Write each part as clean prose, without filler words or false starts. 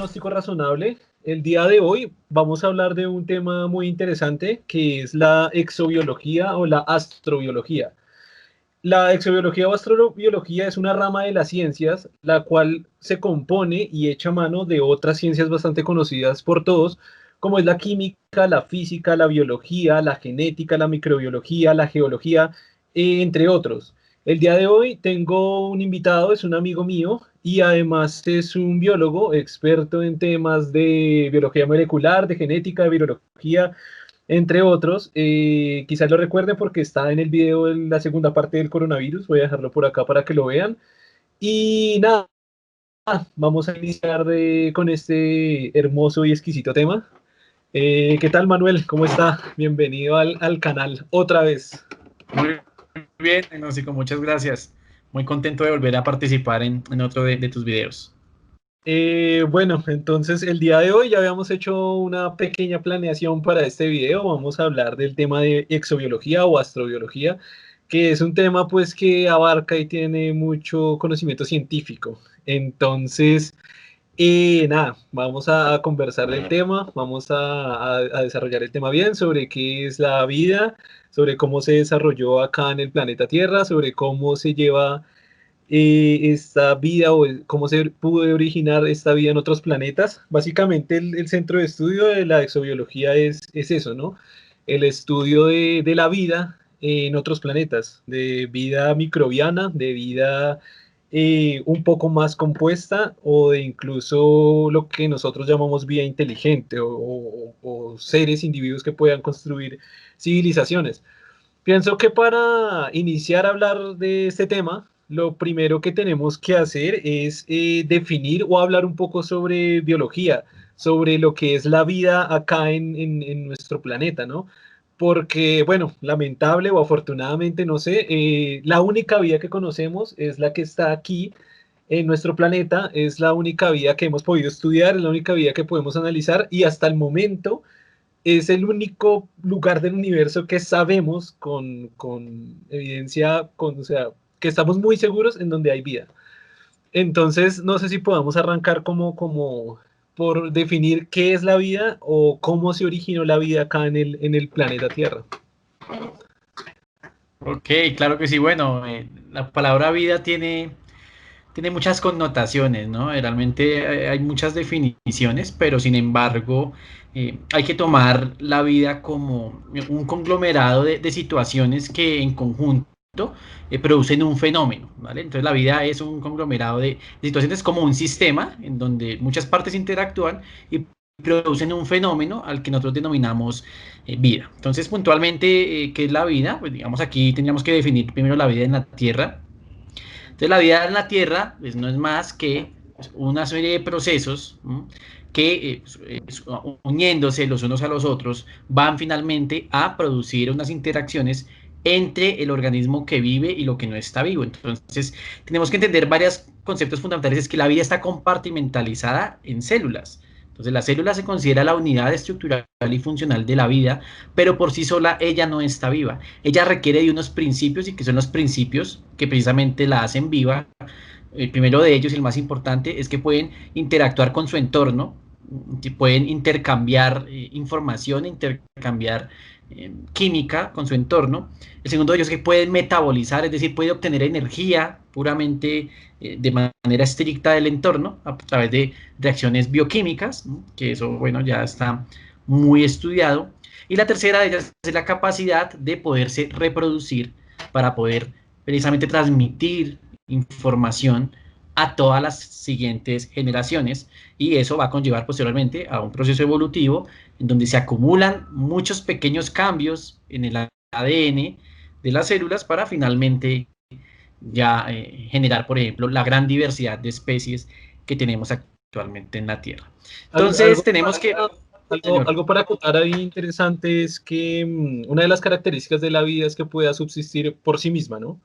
pronóstico razonable. El día de hoy vamos a hablar de un tema muy interesante que es la exobiología o la astrobiología. La exobiología o astrobiología es una rama de las ciencias, la cual se compone y echa mano de otras ciencias bastante conocidas por todos, como es la química, la física, la biología, la genética, la microbiología, la geología, entre otros. El día de hoy tengo un invitado, es un amigo mío y además es un biólogo experto en temas de biología molecular, de genética, de virología, entre otros. Quizás lo recuerden porque está en el video en la segunda parte del coronavirus. Voy a dejarlo por acá para que lo vean. Y nada, vamos a iniciar con este hermoso y exquisito tema. ¿Qué tal, Manuel? ¿Cómo está? Bienvenido al canal otra vez. Muy bien, Gnóstico, muchas gracias. Muy contento de volver a participar en otro de tus videos. Bueno, entonces el día de hoy ya habíamos hecho una pequeña planeación para este video. Vamos a hablar del tema de exobiología o astrobiología, que es un tema pues que abarca y tiene mucho conocimiento científico. Entonces, nada, vamos a conversar del tema, vamos a desarrollar el tema bien sobre qué es la vida, sobre cómo se desarrolló acá en el planeta Tierra, sobre cómo se lleva esta vida o cómo se pudo originar esta vida en otros planetas. Básicamente el centro de estudio de la exobiología es eso, ¿no? El estudio de la vida en otros planetas, de vida microbiana, de vida un poco más compuesta o de incluso lo que nosotros llamamos vida inteligente o seres, individuos que puedan construir civilizaciones. Pienso que para iniciar a hablar de este tema, lo primero que tenemos que hacer es definir o hablar un poco sobre biología, sobre lo que es la vida acá en nuestro planeta, ¿no? Porque, bueno, lamentable o afortunadamente, no sé, la única vida que conocemos es la que está aquí en nuestro planeta, es la única vida que hemos podido estudiar, es la única vida que podemos analizar y hasta el momento es el único lugar del universo que sabemos con evidencia, o sea, que estamos muy seguros en donde hay vida. Entonces, no sé si podamos arrancar como por definir qué es la vida o cómo se originó la vida acá en el planeta Tierra. Ok, claro que sí. Bueno, la palabra vida tiene muchas connotaciones, ¿no? Realmente hay muchas definiciones, pero sin embargo, hay que tomar la vida como un conglomerado de situaciones que en conjunto producen un fenómeno, ¿vale? Entonces la vida es un conglomerado de situaciones como un sistema en donde muchas partes interactúan y producen un fenómeno al que nosotros denominamos vida. Entonces, puntualmente, ¿qué es la vida? Pues digamos aquí tendríamos que definir primero la vida en la Tierra. Entonces la vida en la Tierra pues, no es más que una serie de procesos, ¿m? Que uniéndose los unos a los otros van finalmente a producir unas interacciones entre el organismo que vive y lo que no está vivo. Entonces tenemos que entender varios conceptos fundamentales. Es que la vida está compartimentalizada en células. Entonces la célula se considera la unidad estructural y funcional de la vida, pero por sí sola ella no está viva. Ella requiere de unos principios y que son los principios que precisamente la hacen viva. El primero de ellos y el más importante es que pueden interactuar con su entorno, que pueden intercambiar información, intercambiar química con su entorno. El segundo de ellos es que pueden metabolizar, es decir, puede obtener energía puramente de manera estricta del entorno a través de reacciones bioquímicas, ¿no? Que eso, bueno, ya está muy estudiado. Y la tercera de ellas es la capacidad de poderse reproducir para poder precisamente transmitir información a todas las siguientes generaciones y eso va a conllevar posteriormente a un proceso evolutivo en donde se acumulan muchos pequeños cambios en el ADN de las células para finalmente ya generar, por ejemplo, la gran diversidad de especies que tenemos actualmente en la Tierra. Algo, Entonces, tenemos que... Señor. algo para acotar ahí interesante es que una de las características de la vida es que pueda subsistir por sí misma, ¿no?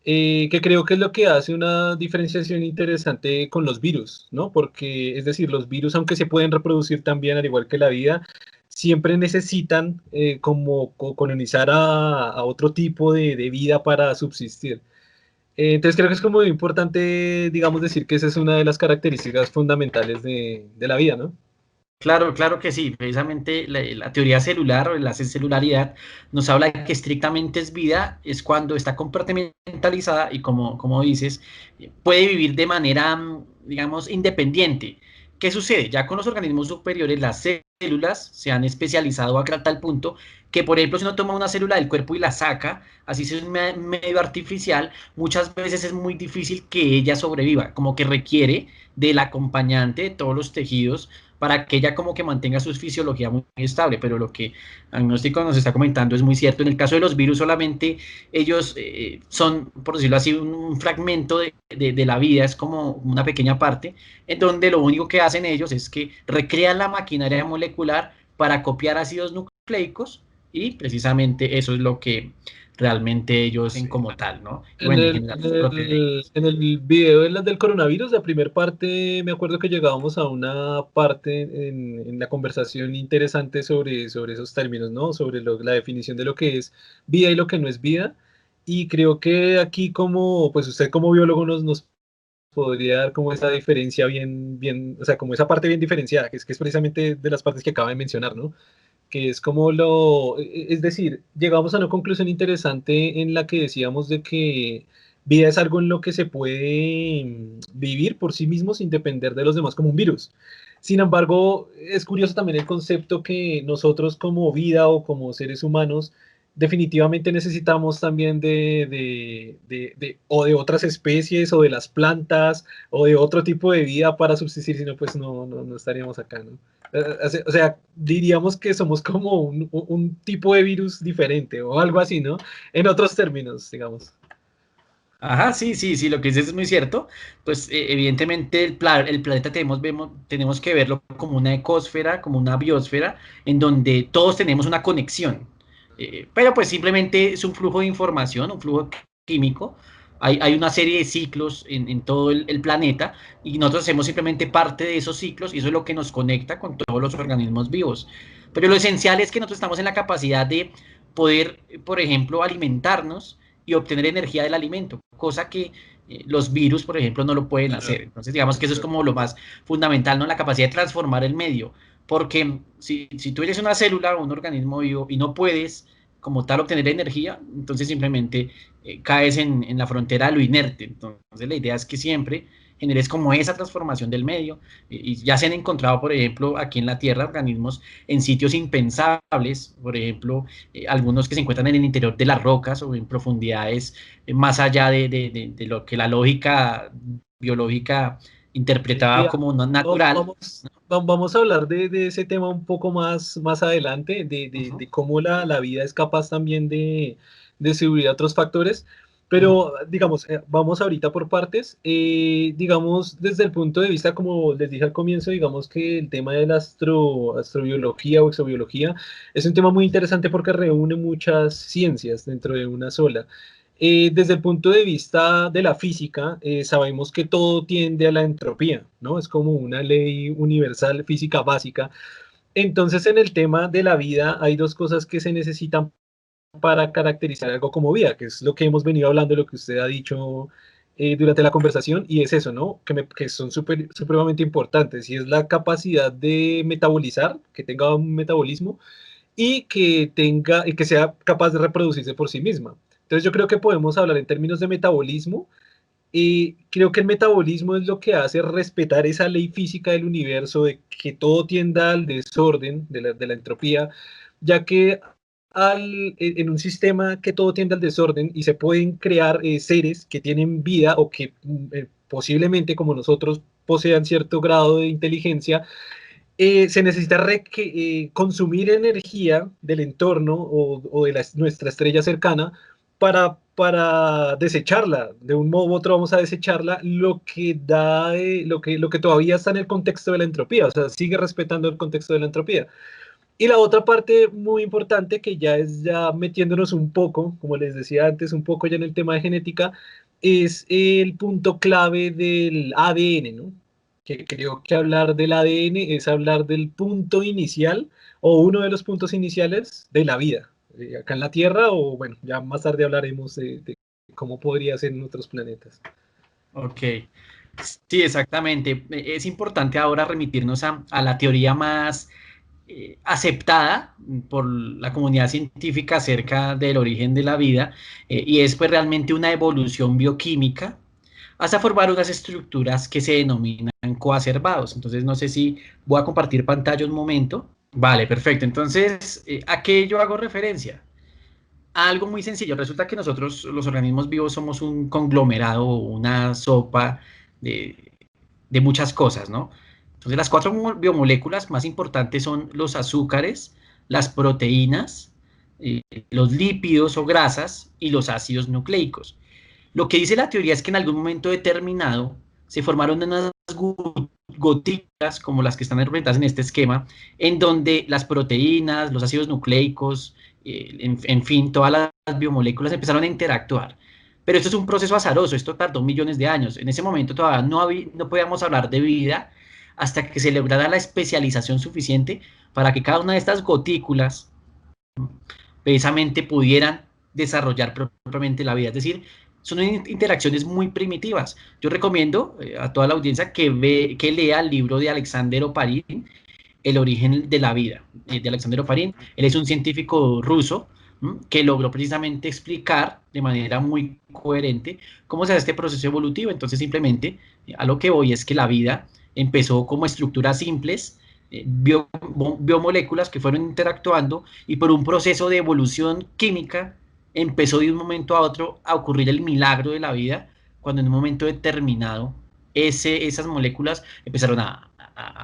Que creo que es lo que hace una diferenciación interesante con los virus, ¿no? Porque, es decir, los virus, aunque se pueden reproducir también, al igual que la vida, siempre necesitan como colonizar a otro tipo de vida para subsistir. Entonces creo que es como muy importante, digamos, decir que esa es una de las características fundamentales de la vida, ¿no? Claro, claro que sí. Precisamente la teoría celular o la celularidad nos habla de que estrictamente es vida, es cuando está compartimentalizada y como dices, puede vivir de manera, digamos, independiente. ¿Qué sucede? Ya con los organismos superiores, las células se han especializado a tal punto que, por ejemplo, si uno toma una célula del cuerpo y la saca, así sea un medio artificial, muchas veces es muy difícil que ella sobreviva, como que requiere del acompañante de todos los tejidos para que ella como que mantenga su fisiología muy estable, pero lo que Agnóstico nos está comentando es muy cierto. En el caso de los virus solamente ellos son, por decirlo así, un fragmento de la vida, es como una pequeña parte, en donde lo único que hacen ellos es que recrean la maquinaria molecular para copiar ácidos nucleicos y precisamente eso es lo que realmente ellos hacen como tal, ¿no? Y En bueno, en el, general en su el, en el video del coronavirus, la primera parte, me acuerdo que llegábamos a una parte en la conversación interesante sobre esos términos, ¿no? Sobre la definición de lo que es vida y lo que no es vida. Y creo que aquí como, pues usted como biólogo nos podría dar como esa diferencia bien, o sea, como esa parte bien diferenciada, que es precisamente de las partes que acaba de mencionar, ¿no? Que es como es decir, llegamos a una conclusión interesante en la que decíamos de que vida es algo en lo que se puede vivir por sí mismo sin depender de los demás como un virus. Sin embargo, es curioso también el concepto que nosotros como vida o como seres humanos definitivamente necesitamos también o de otras especies o de las plantas o de otro tipo de vida para subsistir, si no, pues no estaríamos acá, ¿no? O sea, diríamos que somos como un tipo de virus diferente o algo así, ¿no? En otros términos, digamos. Ajá, sí, sí, sí, lo que dices es muy cierto. Pues evidentemente el planeta tenemos que verlo como una ecosfera, como una biosfera, en donde todos tenemos una conexión. Pero pues simplemente es un flujo de información, un flujo químico. Hay una serie de ciclos en todo el planeta y nosotros hacemos simplemente parte de esos ciclos y eso es lo que nos conecta con todos los organismos vivos. Pero lo esencial es que nosotros estamos en la capacidad de poder, por ejemplo, alimentarnos y obtener energía del alimento, cosa que los virus, por ejemplo, no lo pueden Claro, hacer. Entonces, digamos que eso es como lo más fundamental, ¿no? La capacidad de transformar el medio. Porque si tú eres una célula o un organismo vivo y no puedes como tal obtener energía, entonces simplemente caes en la frontera de lo inerte. Entonces, la idea es que siempre generes como esa transformación del medio. Y ya se han encontrado, por ejemplo, aquí en la Tierra, organismos en sitios impensables, por ejemplo, algunos que se encuentran en el interior de las rocas o en profundidades más allá de lo que la lógica biológica sí, interpretaba como no natural. vamos a hablar de ese tema un poco más adelante, Ujú, de cómo la vida es capaz también de subir a otros factores. ujú. Pero, digamos, vamos ahorita por partes. Digamos, desde el punto de vista, como les dije al comienzo, digamos que el tema de la astrobiología o exobiología es un tema muy interesante porque reúne muchas ciencias dentro de una sola. Desde el punto de vista de la física, sabemos que todo tiende a la entropía, ¿no? Es como una ley universal física básica. Entonces, en el tema de la vida hay dos cosas que se necesitan para caracterizar algo como vida, que es lo que hemos venido hablando, lo que usted ha dicho durante la conversación, y es eso, ¿no? Que son supremamente importantes, y es la capacidad de metabolizar, que tenga un metabolismo, y que sea capaz de reproducirse por sí misma. Entonces yo creo que podemos hablar en términos de metabolismo y creo que el metabolismo es lo que hace respetar esa ley física del universo de que todo tienda al desorden, de la entropía, ya que en un sistema que todo tiende al desorden y se pueden crear seres que tienen vida o que posiblemente como nosotros posean cierto grado de inteligencia, se necesita consumir energía del entorno o de nuestra estrella cercana para desecharla. De un modo u otro vamos a desecharla, lo que da, lo que todavía está en el contexto de la entropía, o sea, sigue respetando el contexto de la entropía. Y la otra parte muy importante, que ya es ya metiéndonos un poco, como les decía antes, un poco ya en el tema de genética, es el punto clave del ADN, ¿no? Que creo que hablar del ADN es hablar del punto inicial o uno de los puntos iniciales de la vida, acá en la Tierra, o bueno, ya más tarde hablaremos de cómo podría ser en otros planetas. Ok, sí, exactamente. Es importante ahora remitirnos a la teoría más aceptada por la comunidad científica acerca del origen de la vida, y es pues realmente una evolución bioquímica hasta formar unas estructuras que se denominan coacervados. Entonces, no sé si voy a compartir pantalla un momento. Vale, perfecto. Entonces, ¿a qué yo hago referencia? A algo muy sencillo. Resulta que nosotros, los organismos vivos, somos un conglomerado, una sopa de, de muchas cosas, ¿no? Entonces, las cuatro biomoléculas más importantes son los azúcares, las proteínas, eh, los lípidos o grasas y los ácidos nucleicos. Lo que dice la teoría es que en algún momento determinado se formaron unas gotitas como las que están representadas en este esquema, en donde las proteínas, los ácidos nucleicos, en fin, todas las biomoléculas empezaron a interactuar. Pero esto es un proceso azaroso, esto tardó millones de años. En ese momento todavía no podíamos hablar de vida hasta que se lograra la especialización suficiente para que cada una de estas gotículas precisamente pudieran desarrollar propiamente la vida. Es decir, son interacciones muy primitivas. Yo recomiendo a toda la audiencia que lea el libro de Alexander Oparin, El origen de la vida, de Alexander Oparin. Él es un científico ruso que logró precisamente explicar de manera muy coherente cómo se hace este proceso evolutivo. Entonces, simplemente a lo que voy es que la vida empezó como estructuras simples, biomoléculas que fueron interactuando y por un proceso de evolución química empezó de un momento a otro a ocurrir el milagro de la vida, cuando en un momento determinado esas moléculas empezaron a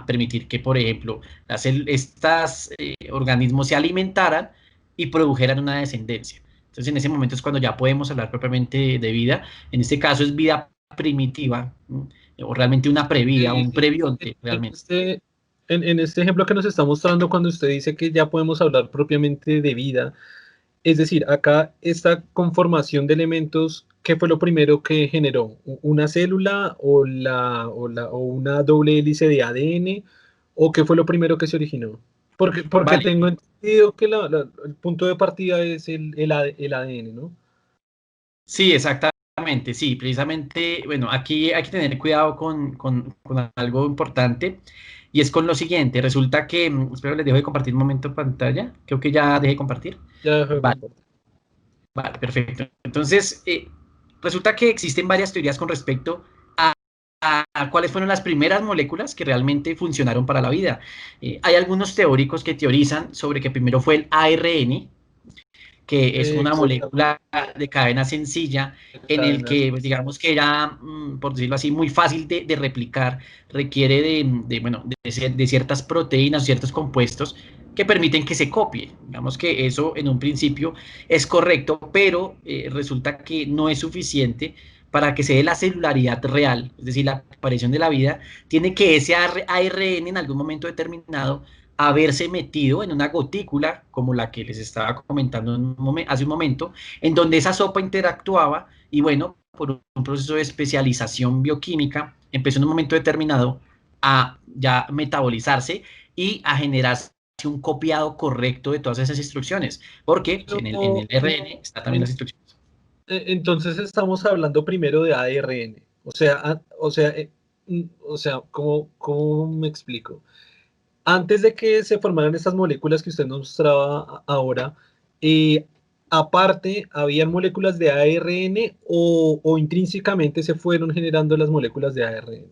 permitir que, por ejemplo, estos organismos se alimentaran y produjeran una descendencia. Entonces, en ese momento es cuando ya podemos hablar propiamente de vida. En este caso es vida primitiva, o realmente una previda, un En, previonte, en realmente. este, en este ejemplo que nos está mostrando, cuando usted dice que ya podemos hablar propiamente de vida, es decir, acá esta conformación de elementos, ¿qué fue lo primero que generó? ¿Una célula o una doble hélice de ADN? ¿O qué fue lo primero que se originó? Porque Vale, tengo entendido que el punto de partida es el ADN, ¿no? sí, exactamente, sí, precisamente, bueno, aquí hay que tener cuidado con algo importante, y es con lo siguiente. Resulta que, espero les dejo de compartir un momento pantalla, creo que ya dejé de compartir. Ya dejó de Vale, compartir. vale, perfecto. Entonces, resulta que existen varias teorías con respecto a cuáles fueron las primeras moléculas que realmente funcionaron para la vida. Hay algunos teóricos que teorizan sobre que primero fue el ARN, que es una Exactamente. molécula de cadena sencilla, en el Cadenas. que, pues, digamos que era, por decirlo así, muy fácil de replicar, requiere bueno, de ciertas proteínas, ciertos compuestos que permiten que se copie. Digamos que eso en un principio es correcto, pero resulta que no es suficiente para que se dé la celularidad real, es decir, la aparición de la vida. Tiene que ese ARN en algún momento determinado haberse metido en una gotícula, como la que les estaba comentando hace un momento, en donde esa sopa interactuaba y, bueno, por un proceso de especialización bioquímica, empezó en un momento determinado a ya metabolizarse y a generarse un copiado correcto de todas esas instrucciones, porque pues, en el Pero, RN están también las instrucciones. entonces estamos hablando primero de ARN. ¿cómo me explico? Antes de que se formaran estas moléculas que usted nos mostraba ahora, eh, aparte, ¿habían moléculas de ARN o intrínsecamente se fueron generando las moléculas de ARN?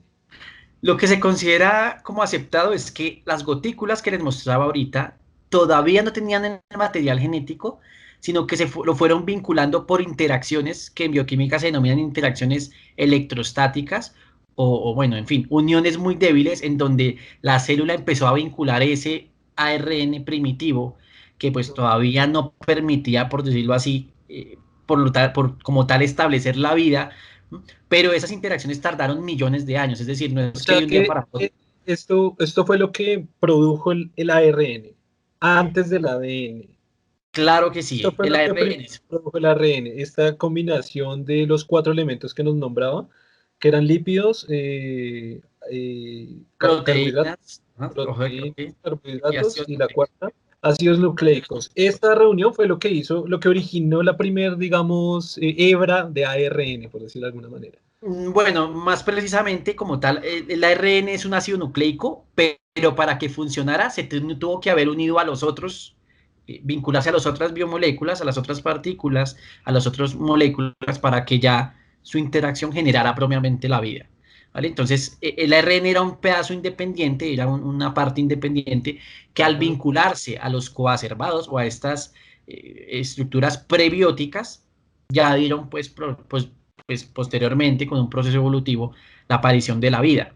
Lo que se considera como aceptado es que las gotículas que les mostraba ahorita todavía no tenían el material genético, sino que lo fueron vinculando por interacciones que en bioquímica se denominan interacciones electrostáticas, bueno, en fin, uniones muy débiles en donde la célula empezó a vincular ese ARN primitivo que pues todavía no permitía, por decirlo así, como tal establecer la vida, pero esas interacciones tardaron millones de años. Es decir, no O es que sea de un día que para otro. esto fue lo que produjo el ARN antes del ADN. Claro que Esto sí, fue el lo que ARN. primero produjo el ARN, esta combinación de los cuatro elementos que nos nombraba, que eran lípidos, carbohidratos, Proteínas, ¿no? proteínas, Ok, y carbohidratos ácidos y la nucleicos. cuarta, ácidos nucleicos. Esta reunión fue lo que hizo, lo que originó la primer, digamos, hebra de ARN, por decirlo de alguna manera. Bueno, más precisamente como tal, el ARN es un ácido nucleico, pero para que funcionara tuvo que haber unido a los otros, vincularse a las otras biomoléculas, a las otras partículas, a las otras moléculas, para que ya su interacción generara propiamente la vida. ¿Vale? Entonces, el ARN era un pedazo independiente, era una parte independiente que al Ajá. vincularse a los coacervados o a estas estructuras prebióticas, ya dieron pues posteriormente, con un proceso evolutivo, la aparición de la vida.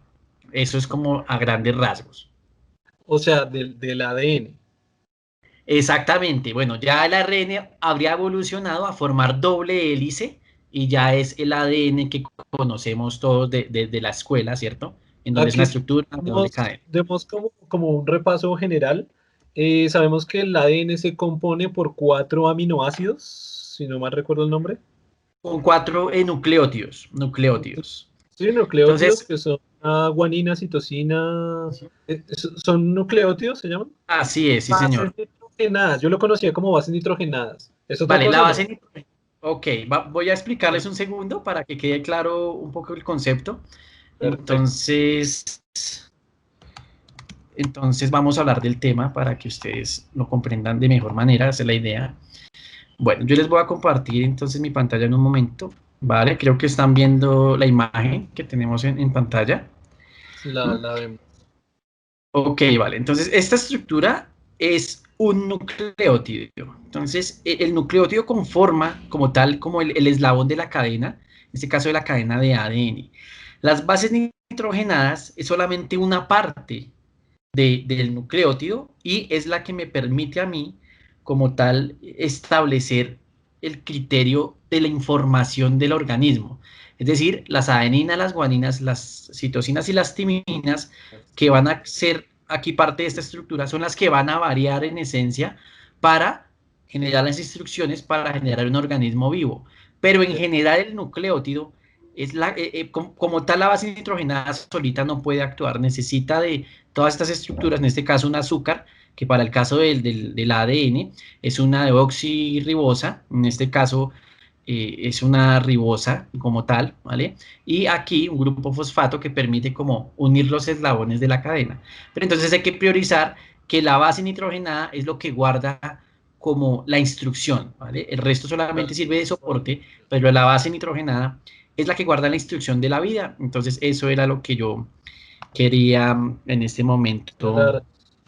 Eso es como a grandes rasgos. O sea, del ADN. Exactamente, bueno, ya el ARN habría evolucionado a formar doble hélice y ya es el ADN que conocemos todos de la escuela, ¿cierto? En donde es una Aquí estructura de doble cadena. demos como un repaso general. Sabemos que el ADN se compone por 4 aminoácidos, si no mal recuerdo el nombre. Con cuatro nucleótidos. Sí, nucleótidos, Entonces, que son guanina, citosina. ¿Son nucleótidos, se llaman? así es, sí, Bases señor. nitrogenadas. Yo lo conocía como bases nitrogenadas. ¿Es otra Vale, la cosa o no? base nitrogen. Ok, voy a explicarles un segundo para que quede claro un poco el concepto. Perfecto. Entonces, entonces vamos a hablar del tema para que ustedes lo comprendan de mejor manera, esa es la idea. Bueno, yo les voy a compartir entonces mi pantalla en un momento, ¿vale? Creo que están viendo la imagen que tenemos en pantalla. ¿Mm? La vemos. Ok, vale. Entonces, esta estructura es un nucleótido. Entonces, el nucleótido conforma como tal, como el eslabón de la cadena, en este caso de la cadena de ADN. Las bases nitrogenadas es solamente una parte del nucleótido y es la que me permite a mí, como tal, establecer el criterio de la información del organismo. Es decir, las adeninas, las guaninas, las citosinas y las timinas que van a ser aquí parte de esta estructura son las que van a variar en esencia para generar las instrucciones para generar un organismo vivo. Pero en general el nucleótido es como tal la base nitrogenada solita no puede actuar, necesita de todas estas estructuras, en este caso un azúcar, que para el caso del ADN es una deoxirribosa, en este caso es una ribosa como tal, ¿vale? Y aquí un grupo fosfato que permite como unir los eslabones de la cadena. Pero entonces hay que priorizar que la base nitrogenada es lo que guarda como la instrucción, ¿vale? El resto solamente sirve de soporte, pero la base nitrogenada es la que guarda la instrucción de la vida. Entonces eso era lo que yo quería en este momento. Claro.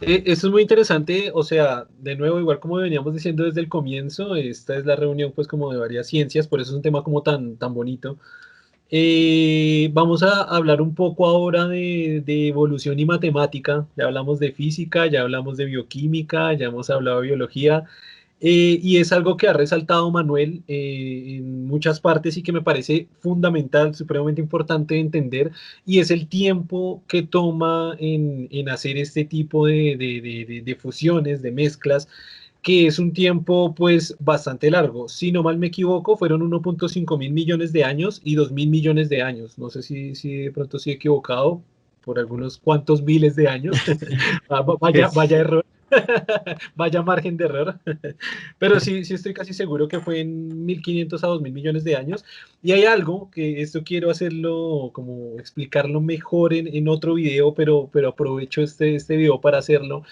Eso es muy interesante, o sea, de nuevo, igual como veníamos diciendo desde el comienzo, esta es la reunión pues como de varias ciencias, por eso es un tema como tan bonito. Vamos a hablar un poco ahora de evolución y matemática, ya hablamos de física, ya hablamos de bioquímica, ya hemos hablado de biología, y es algo que ha resaltado Manuel en muchas partes y que me parece fundamental, supremamente importante de entender, y es el tiempo que toma en hacer este tipo de fusiones, de mezclas, que es un tiempo pues bastante largo. Si no mal me equivoco, fueron 1.5 mil millones de años y 2.000 millones de años. No sé si de pronto estoy equivocado por algunos cuantos miles de años. Vaya error. Vaya margen de error. Pero sí estoy casi seguro que fue en 1.500 a 2.000 millones de años. Y hay algo que esto quiero hacerlo, como explicarlo mejor en otro video, pero aprovecho este video para hacerlo.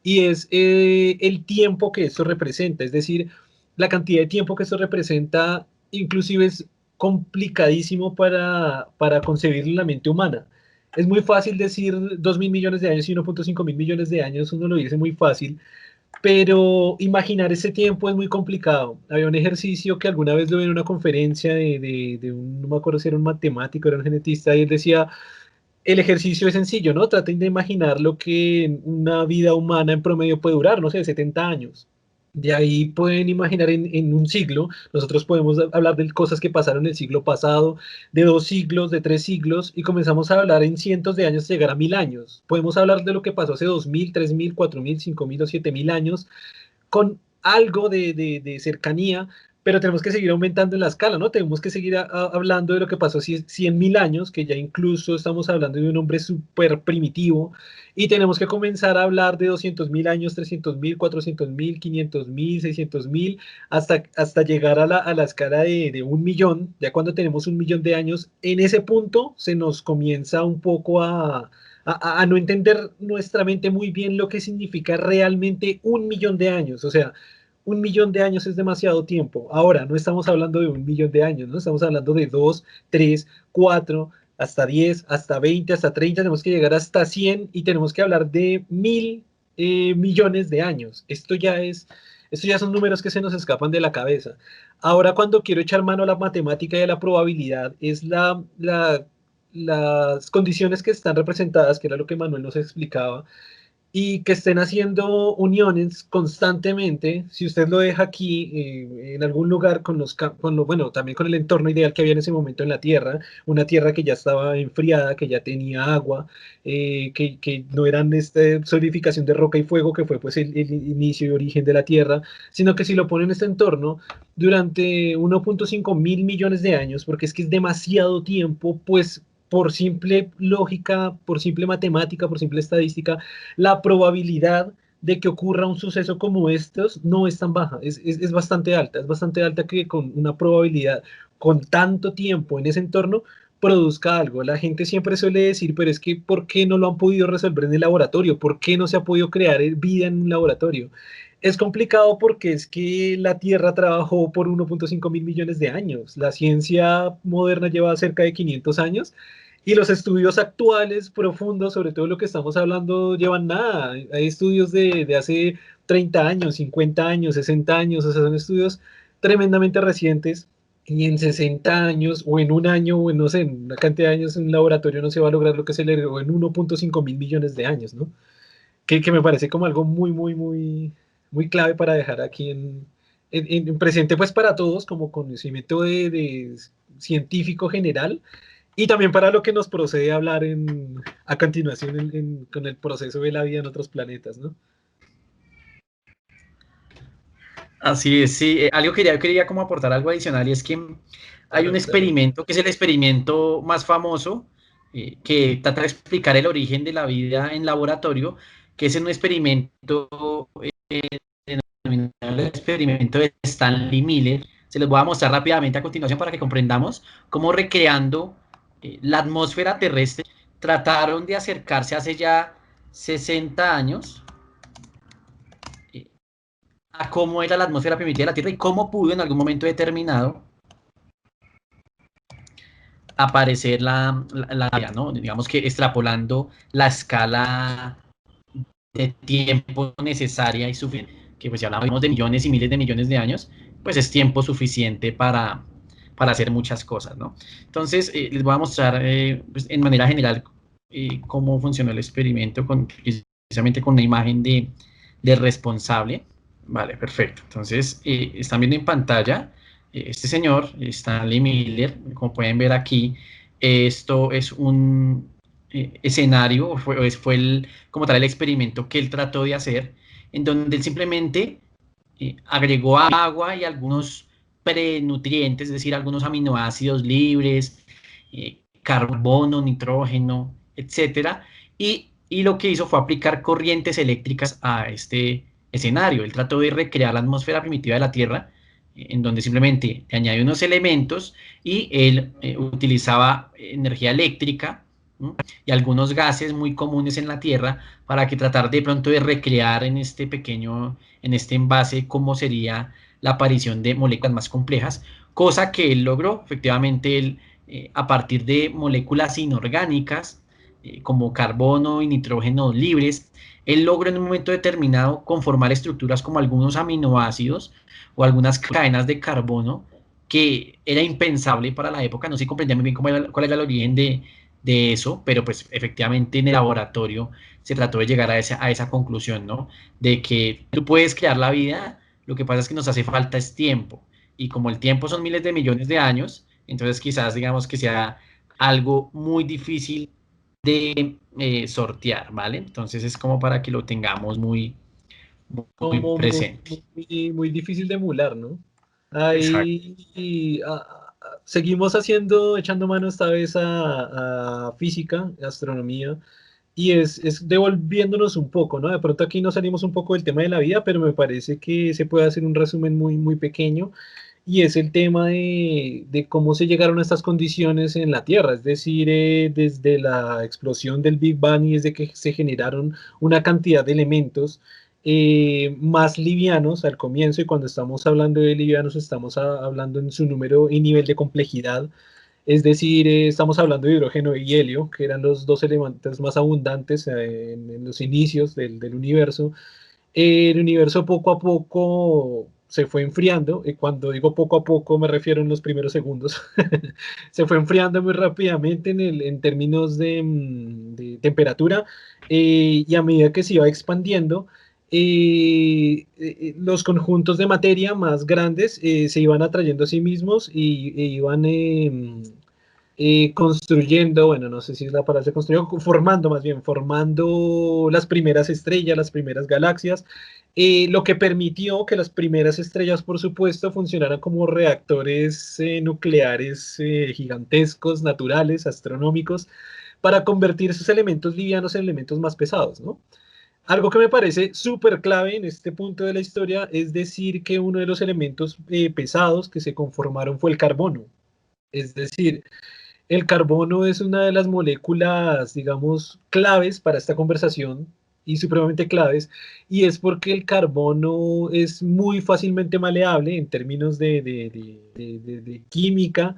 Y es el tiempo que esto representa. Es decir, la cantidad de tiempo que esto representa, inclusive es complicadísimo para concebir en la mente humana. Es muy fácil decir 2.000 millones de años y 1.5 mil millones de años, uno lo dice muy fácil, pero imaginar ese tiempo es muy complicado. Había un ejercicio que alguna vez lo vi en una conferencia de un, no me acuerdo si era un matemático, era un genetista, y él decía, el ejercicio es sencillo, ¿no? Traten de imaginar lo que una vida humana en promedio puede durar, no sé, 70 años. De ahí pueden imaginar en un siglo, nosotros podemos hablar de cosas que pasaron el siglo pasado, de 2 siglos, de 3 siglos, y comenzamos a hablar en cientos de años, llegar a 1.000 años. Podemos hablar de lo que pasó hace 2.000, 3.000, 4.000, 5.000 o 7.000 años, con algo de cercanía, pero tenemos que seguir aumentando en la escala, ¿no? Tenemos que seguir hablando de lo que pasó hace 100.000 años, que ya incluso estamos hablando de un hombre súper primitivo, y tenemos que comenzar a hablar de 200.000 años, 300.000, 400.000, 500.000, 600.000, hasta llegar a la escala de 1.000.000. Ya cuando tenemos 1.000.000 de años, en ese punto se nos comienza un poco a no entender nuestra mente muy bien lo que significa realmente 1.000.000 de años. O sea, 1.000.000 de años es demasiado tiempo. Ahora, no estamos hablando de 1.000.000 de años, ¿no? Estamos hablando de 2, 3, 4, hasta 10, hasta 20, hasta 30, tenemos que llegar hasta 100 y tenemos que hablar de 1.000 millones de años. Esto ya son números que se nos escapan de la cabeza. Ahora, cuando quiero echar mano a la matemática y a la probabilidad, es las condiciones que están representadas, que era lo que Manuel nos explicaba, y que estén haciendo uniones constantemente. Si usted lo deja aquí, en algún lugar bueno, también con el entorno ideal que había en ese momento en la Tierra, una Tierra que ya estaba enfriada, que ya tenía agua, que no eran esta solidificación de roca y fuego que fue pues el inicio y origen de la Tierra, sino que si lo pone en este entorno durante 1.5 mil millones de años, porque es que es demasiado tiempo, pues por simple lógica, por simple matemática, por simple estadística, la probabilidad de que ocurra un suceso como estos no es tan baja, es bastante alta que con una probabilidad con tanto tiempo en ese entorno produzca algo. La gente siempre suele decir, pero es que ¿por qué no lo han podido resolver en el laboratorio? ¿Por qué no se ha podido crear vida en un laboratorio? Es complicado porque es que la Tierra trabajó por 1.5 mil millones de años. La ciencia moderna lleva cerca de 500 años y los estudios actuales profundos, sobre todo lo que estamos hablando, llevan nada. Hay estudios de hace 30 años, 50 años, 60 años, o sea, son estudios tremendamente recientes. Y en 60 años, o en un año, o en no sé, en una cantidad de años en un laboratorio no se va a lograr lo que se logró en 1.5 mil millones de años, ¿no? Que me parece como algo muy, muy, muy, muy clave para dejar aquí en presente, pues para todos, como conocimiento de científico general, y también para lo que nos procede a hablar a continuación con el proceso de la vida en otros planetas, ¿no? Así es, sí. Algo quería, yo quería como aportar algo adicional y es que hay un Claro, claro. experimento que es el experimento más famoso que trata de explicar el origen de la vida en laboratorio, que es un experimento, el experimento de Stanley Miller. Se los voy a mostrar rápidamente a continuación para que comprendamos cómo recreando la atmósfera terrestre trataron de acercarse hace ya 60 años a cómo era la atmósfera primitiva de la Tierra y cómo pudo en algún momento determinado aparecer la vida, ¿no? Digamos que extrapolando la escala de tiempo necesaria y suficiente, que pues si hablamos de millones y miles de millones de años, pues es tiempo suficiente para hacer muchas cosas, ¿no? Entonces, les voy a mostrar pues, en manera general cómo funcionó el experimento, precisamente con una imagen de responsable. Vale, perfecto. Entonces, están viendo en pantalla este señor, Stanley Miller, como pueden ver aquí, esto es un escenario, fue como tal el experimento que él trató de hacer, en donde él simplemente agregó agua y algunos prenutrientes, es decir, algunos aminoácidos libres, carbono, nitrógeno, etcétera, y lo que hizo fue aplicar corrientes eléctricas a este escenario. Él trató de recrear la atmósfera primitiva de la Tierra, en donde simplemente le añadió unos elementos y él utilizaba energía eléctrica, ¿no? Y algunos gases muy comunes en la Tierra para que tratar de pronto de recrear en este pequeño, en este envase, cómo sería la aparición de moléculas más complejas, cosa que él logró. Efectivamente, él, a partir de moléculas inorgánicas, como carbono y nitrógeno libres, él logró en un momento determinado conformar estructuras como algunos aminoácidos o algunas cadenas de carbono que era impensable para la época, no se comprendía muy bien cuál era el origen de eso, pero pues efectivamente en el laboratorio se trató de llegar a esa conclusión, ¿no? De que tú puedes crear la vida, lo que pasa es que nos hace falta es tiempo, y como el tiempo son miles de millones de años, entonces quizás digamos que sea algo muy difícil de sortear, ¿vale? Entonces es como para que lo tengamos muy Como muy, presente. muy, muy difícil de emular, ¿no? Exacto. Ahí seguimos echando mano esta vez a física, astronomía, y es devolviéndonos un poco, ¿no? De pronto aquí nos salimos un poco del tema de la vida, pero me parece que se puede hacer un resumen muy, muy pequeño, y es el tema de cómo se llegaron a estas condiciones en la Tierra, es decir, desde la explosión del Big Bang y desde que se generaron una cantidad de elementos más livianos al comienzo, y cuando estamos hablando de livianos estamos hablando en su número y nivel de complejidad, es decir, estamos hablando de hidrógeno y helio, que eran los dos elementos más abundantes en los inicios del universo. El universo poco a poco se fue enfriando, y cuando digo poco a poco me refiero en los primeros segundos. Se fue enfriando muy rápidamente en términos de temperatura, y a medida que se iba expandiendo, los conjuntos de materia más grandes se iban atrayendo a sí mismos e iban construyendo, bueno, no sé si es la palabra se construyó, formando más bien, formando las primeras estrellas, las primeras galaxias, lo que permitió que las primeras estrellas, por supuesto, funcionaran como reactores nucleares gigantescos, naturales, astronómicos, para convertir esos elementos livianos en elementos más pesados, ¿no? Algo que me parece súper clave en este punto de la historia es decir que uno de los elementos pesados que se conformaron fue el carbono. Es decir, el carbono es una de las moléculas, digamos, claves para esta conversación, y supremamente claves, y es porque el carbono es muy fácilmente maleable en términos de química,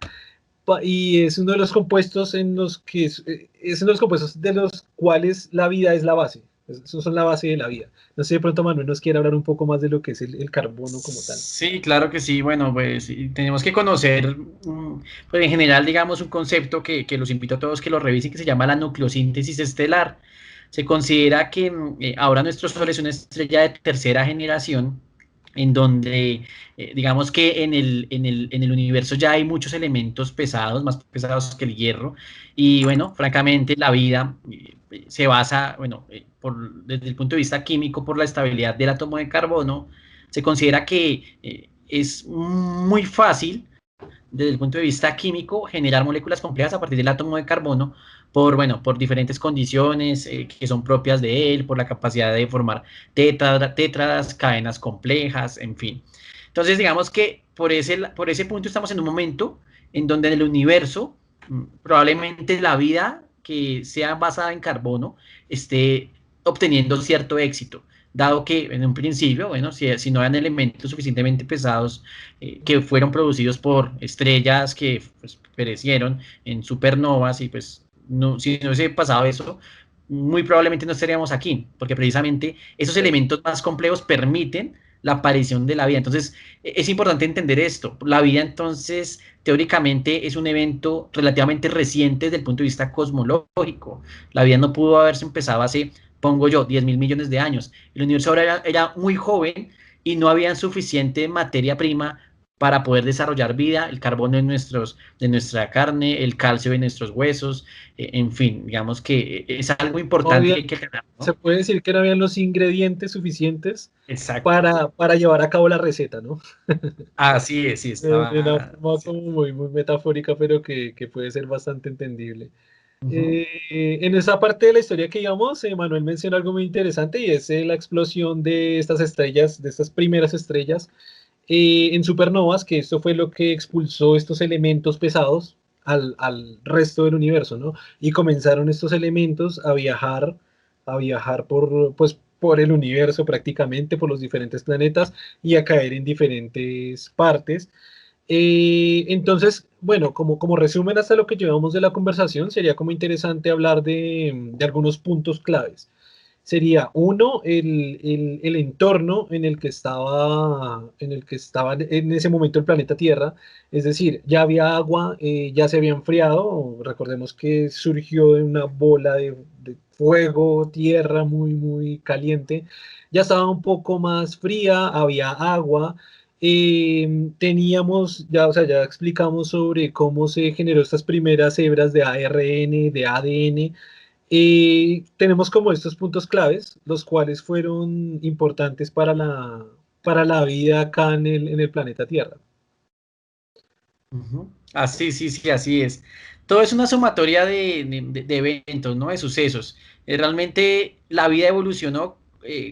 y es uno de los compuestos en los que es uno de los compuestos de los cuales la vida es la base. Esos son la base de la vida. No sé, de pronto Manuel nos quiere hablar un poco más de lo que es el carbono como tal. Sí, claro que sí. Bueno, pues sí, tenemos que conocer, pues en general, digamos, un concepto que los invito a todos que lo revisen, que se llama la nucleosíntesis estelar. Se considera que ahora nuestro Sol es una estrella de tercera generación, en donde, digamos que en el universo ya hay muchos elementos pesados, más pesados que el hierro, y bueno, francamente, la vida se basa, bueno, desde el punto de vista químico, por la estabilidad del átomo de carbono. Se considera que es muy fácil desde el punto de vista químico generar moléculas complejas a partir del átomo de carbono por diferentes condiciones que son propias de él, por la capacidad de formar tétradas, cadenas complejas, en fin. Entonces, digamos que por ese punto estamos en un momento en donde en el universo probablemente la vida que sea basada en carbono esté obteniendo cierto éxito, dado que en un principio, bueno, si no eran elementos suficientemente pesados que fueron producidos por estrellas que pues, perecieron en supernovas, y pues no, si no hubiese pasado eso, muy probablemente no estaríamos aquí, porque precisamente esos elementos más complejos permiten la aparición de la vida. Entonces, es importante entender esto. La vida, entonces, teóricamente es un evento relativamente reciente desde el punto de vista cosmológico. La vida no pudo haberse empezado hace, pongo yo, 10.000 millones de años. El universo era muy joven y no había suficiente materia prima para poder desarrollar vida, el carbono de nuestra carne, el calcio de nuestros huesos, en fin, digamos que es algo importante que hay que aclarar, Se ¿no? puede decir que no habían los ingredientes suficientes Exacto. para llevar a cabo la receta, ¿no? Así es, sí, De una estaba. forma Sí. como muy, muy metafórica, pero que puede ser bastante entendible. Ujú. En esa parte de la historia que íbamos, Manuel menciona algo muy interesante, y es la explosión de estas estrellas, de estas primeras estrellas en supernovas, que esto fue lo que expulsó estos elementos pesados al resto del universo, ¿no? Y comenzaron estos elementos a viajar pues, por el universo prácticamente, por los diferentes planetas, y a caer en diferentes partes. Entonces, bueno, como resumen hasta lo que llevamos de la conversación, sería como interesante hablar de algunos puntos claves. Sería uno, el entorno en el que estaba en ese momento el planeta Tierra, es decir, ya había agua, ya se había enfriado, recordemos que surgió de una bola de fuego, tierra muy, muy caliente, ya estaba un poco más fría, había agua, teníamos, ya, o sea, ya explicamos sobre cómo se generó estas primeras hebras de ARN, de ADN, y tenemos como estos puntos claves, los cuales fueron importantes para la vida acá en el planeta Tierra. Ujú. Así, sí, sí, así es. Todo es una sumatoria de eventos, ¿no? De sucesos. Realmente la vida evolucionó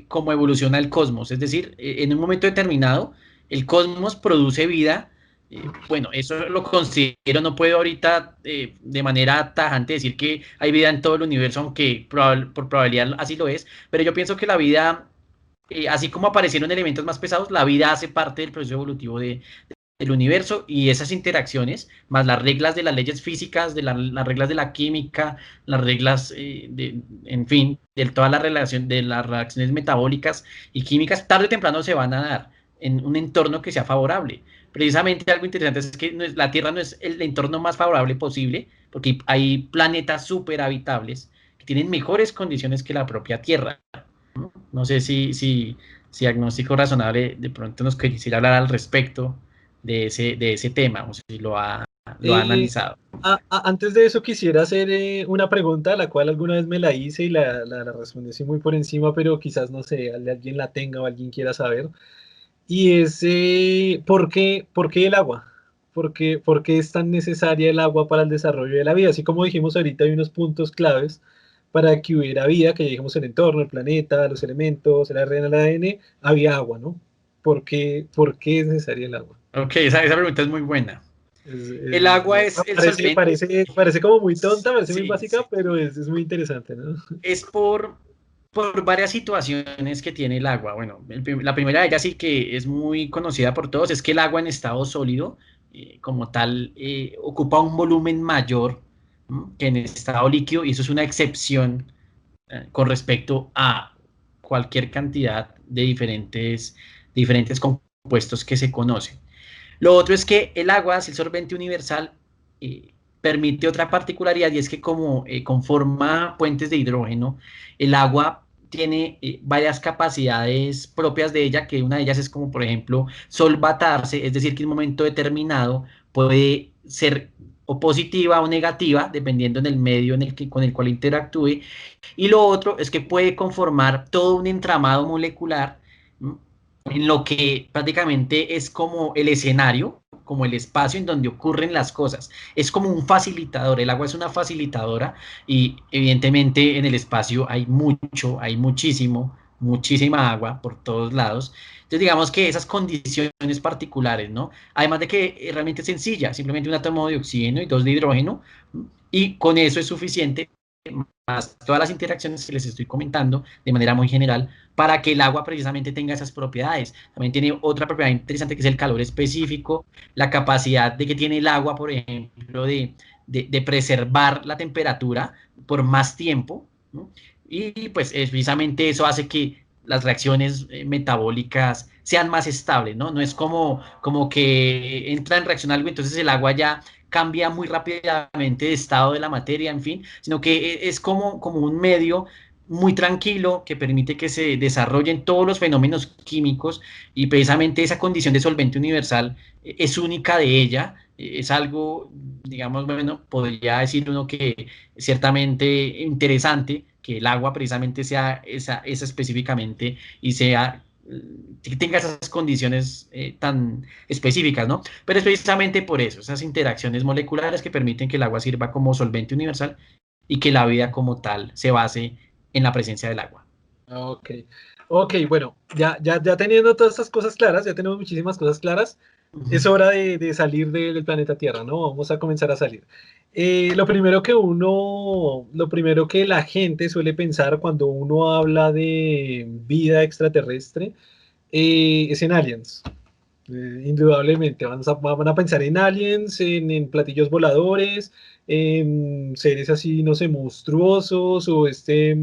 como evoluciona el cosmos, es decir, en un momento determinado el cosmos produce vida. Bueno, eso lo considero, no puedo ahorita de manera tajante decir que hay vida en todo el universo, aunque por probabilidad así lo es, pero yo pienso que la vida, así como aparecieron elementos más pesados, la vida hace parte del proceso evolutivo del universo y esas interacciones, más las reglas de las leyes físicas, las reglas de la química, las reglas, en fin, de toda la relación de las reacciones metabólicas y químicas, tarde o temprano se van a dar en un entorno que sea favorable. Precisamente algo interesante es que la Tierra no es el entorno más favorable posible, porque hay planetas súper habitables que tienen mejores condiciones que la propia Tierra. No sé si agnóstico razonable de pronto nos quisiera hablar al respecto de ese tema, o si lo ha Eh, analizado. Antes de eso quisiera hacer una pregunta, la cual alguna vez me la hice y la respondí así muy por encima, pero quizás no sé, alguien la tenga o alguien quiera saber. Y es, por qué el agua? Por qué es tan necesaria el agua para el desarrollo de la vida? Así como dijimos ahorita, hay unos puntos claves para que hubiera vida, que ya dijimos el entorno, el planeta, los elementos, el ARN, el ADN, había agua, ¿no? Por qué es necesaria el agua? Ok, esa pregunta es muy buena. El agua Ah, es el solvente. parece como muy tonta, parece muy Sí, básica, sí. pero es muy interesante, ¿no? Es por varias situaciones que tiene el agua. Bueno, la primera de ellas sí que es muy conocida por todos, es que el agua en estado sólido, como tal, ocupa un volumen mayor, ¿m?, que en estado líquido, y eso es una excepción con respecto a cualquier cantidad de diferentes compuestos que se conocen. Lo otro es que el agua, es el solvente universal, permite otra particularidad y es que como conforma puentes de hidrógeno, el agua tiene varias capacidades propias de ella, que una de ellas es como por ejemplo solvatarse, es decir, que en un momento determinado puede ser o positiva o negativa, dependiendo en el medio con el cual interactúe, y lo otro es que puede conformar todo un entramado molecular, ¿m?, en lo que prácticamente es como el escenario, como el espacio en donde ocurren las cosas. Es como un facilitador, el agua es una facilitadora y evidentemente en el espacio hay muchísima agua por todos lados. Entonces digamos que esas condiciones particulares, ¿no? Además de que realmente es sencilla, simplemente un átomo de oxígeno y dos de hidrógeno, y con eso es suficiente, más todas las interacciones que les estoy comentando de manera muy general, para que el agua precisamente tenga esas propiedades. También tiene otra propiedad interesante que es el calor específico, la capacidad de que tiene el agua, por ejemplo, de preservar la temperatura por más tiempo, ¿no? Y pues precisamente eso hace que las reacciones metabólicas sean más estables, ¿no? No es como que entra en reacción algo, entonces el agua ya cambia muy rápidamente de estado de la materia, en fin, sino que es como un medio muy tranquilo que permite que se desarrollen todos los fenómenos químicos, y precisamente esa condición de solvente universal es única de ella, es algo, digamos, bueno, podría decir uno que ciertamente interesante, que el agua precisamente sea esa específicamente y sea que tenga esas condiciones tan específicas, ¿no? Pero es precisamente por eso, esas interacciones moleculares que permiten que el agua sirva como solvente universal y que la vida como tal se base en la presencia del agua. Ok, ok, bueno, ya teniendo todas estas cosas claras, ya tenemos muchísimas cosas claras, es hora de salir del planeta Tierra, ¿no? Vamos a comenzar a salir. Lo primero que la gente suele pensar cuando uno habla de vida extraterrestre es en aliens. Indudablemente, van a pensar en aliens, en platillos voladores, en seres así, no sé, monstruosos, o este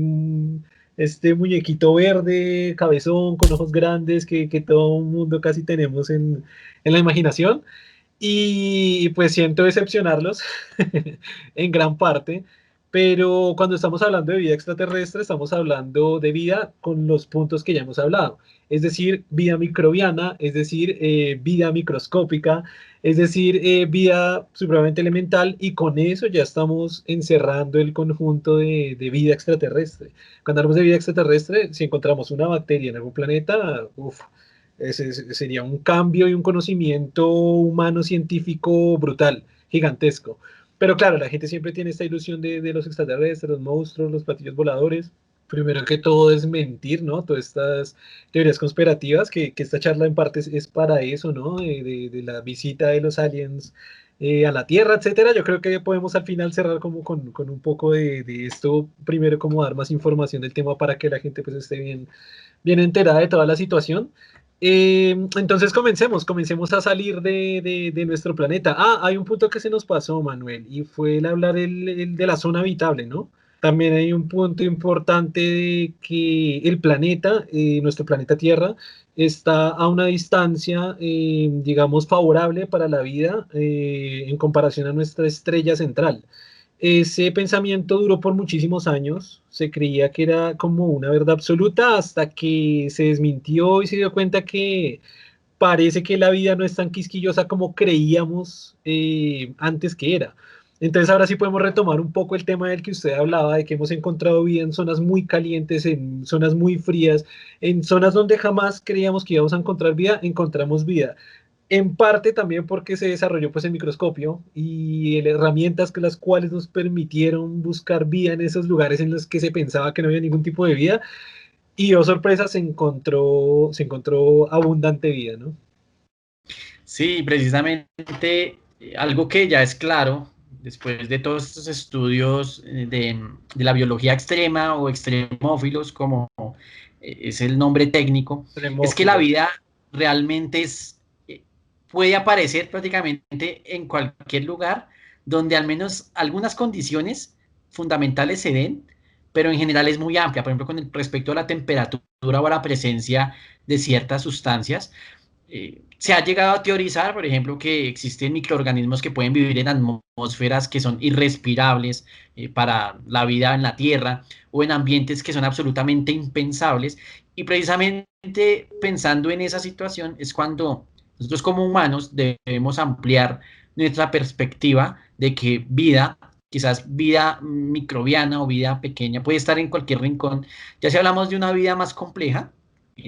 muñequito verde, cabezón, con ojos grandes, que todo el mundo casi tenemos en la imaginación. Y pues siento decepcionarlos en gran parte, pero cuando estamos hablando de vida extraterrestre, estamos hablando de vida con los puntos que ya hemos hablado, es decir, vida microbiana, es decir, vida microscópica, es decir, vida supremamente elemental, y con eso ya estamos encerrando el conjunto de vida extraterrestre. Cuando hablamos de vida extraterrestre, si encontramos una bacteria en algún planeta, uf, Sería un cambio y un conocimiento humano científico brutal, gigantesco. Pero claro, la gente siempre tiene esta ilusión de los extraterrestres, los monstruos, los platillos voladores. Primero que todo es mentir, ¿no? Todas estas teorías conspirativas, que esta charla en parte es para eso, ¿no? De la visita de los aliens a la Tierra, etcétera. Yo creo que podemos al final cerrar como con un poco de esto. Primero, como dar más información del tema para que la gente pues esté bien enterada de toda la situación. Entonces comencemos a salir de nuestro planeta. Ah, hay un punto que se nos pasó, Manuel, y fue el hablar el de la zona habitable, ¿no? También hay un punto importante de que el planeta, nuestro planeta Tierra, está a una distancia, digamos, favorable para la vida en comparación a nuestra estrella central. Ese pensamiento duró por muchísimos años, se creía que era como una verdad absoluta hasta que se desmintió y se dio cuenta que parece que la vida no es tan quisquillosa como creíamos antes que era. Entonces ahora sí podemos retomar un poco el tema del que usted hablaba, de que hemos encontrado vida en zonas muy calientes, en zonas muy frías, en zonas donde jamás creíamos que íbamos a encontrar vida, encontramos vida. En parte también porque se desarrolló pues el microscopio y herramientas que las cuales nos permitieron buscar vida en esos lugares en los que se pensaba que no había ningún tipo de vida y oh sorpresa se encontró abundante vida, ¿no? Sí, precisamente algo que ya es claro después de todos estos estudios de la biología extrema o extremófilos, como es el nombre técnico, es que la Tremófilos. vida realmente puede aparecer prácticamente en cualquier lugar donde al menos algunas condiciones fundamentales se den, pero en general es muy amplia, por ejemplo, respecto a la temperatura o a la presencia de ciertas sustancias. Se ha llegado a teorizar, por ejemplo, que existen microorganismos que pueden vivir en atmósferas que son irrespirables para la vida en la Tierra o en ambientes que son absolutamente impensables. Y precisamente pensando en esa situación es cuando nosotros como humanos debemos ampliar nuestra perspectiva de que vida, quizás vida microbiana o vida pequeña, puede estar en cualquier rincón. Ya si hablamos de una vida más compleja,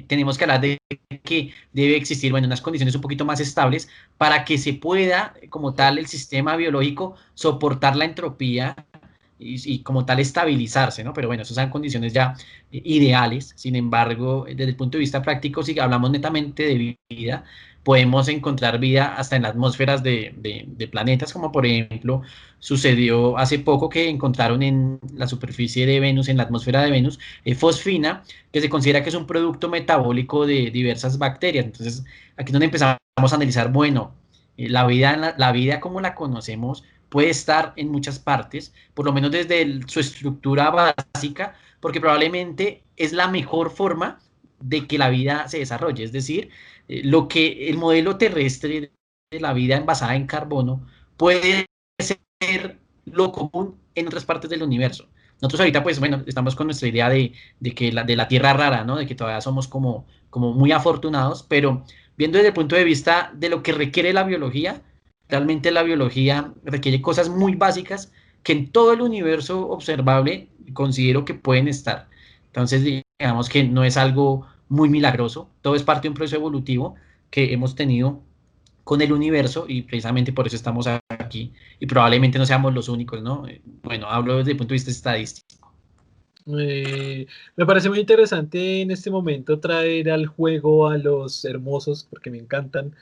tenemos que hablar de que debe existir, bueno, unas condiciones un poquito más estables para que se pueda, como tal, el sistema biológico soportar la entropía y como tal estabilizarse, ¿no? Pero bueno, esas son condiciones ya ideales. Sin embargo, desde el punto de vista práctico, si hablamos netamente de vida, podemos encontrar vida hasta en las atmósferas de planetas, como por ejemplo sucedió hace poco que encontraron en la superficie de Venus, en la atmósfera de Venus, fosfina, que se considera que es un producto metabólico de diversas bacterias. Entonces, aquí es donde empezamos a analizar, bueno, la vida como la conocemos puede estar en muchas partes, por lo menos desde su estructura básica, porque probablemente es la mejor forma de que la vida se desarrolle. Es decir, lo que el modelo terrestre de la vida basada en carbono puede ser lo común en otras partes del universo. Nosotros ahorita, pues bueno, estamos con nuestra idea de la tierra rara, ¿no? De que todavía somos como muy afortunados, pero viendo desde el punto de vista de lo que requiere la biología, realmente la biología requiere cosas muy básicas que en todo el universo observable considero que pueden estar. Entonces, digamos que no es algo muy milagroso, todo es parte de un proceso evolutivo que hemos tenido con el universo y precisamente por eso estamos aquí y probablemente no seamos los únicos, ¿no? Bueno, hablo desde el punto de vista estadístico. Me parece muy interesante en este momento traer al juego a los hermosos, porque me encantan,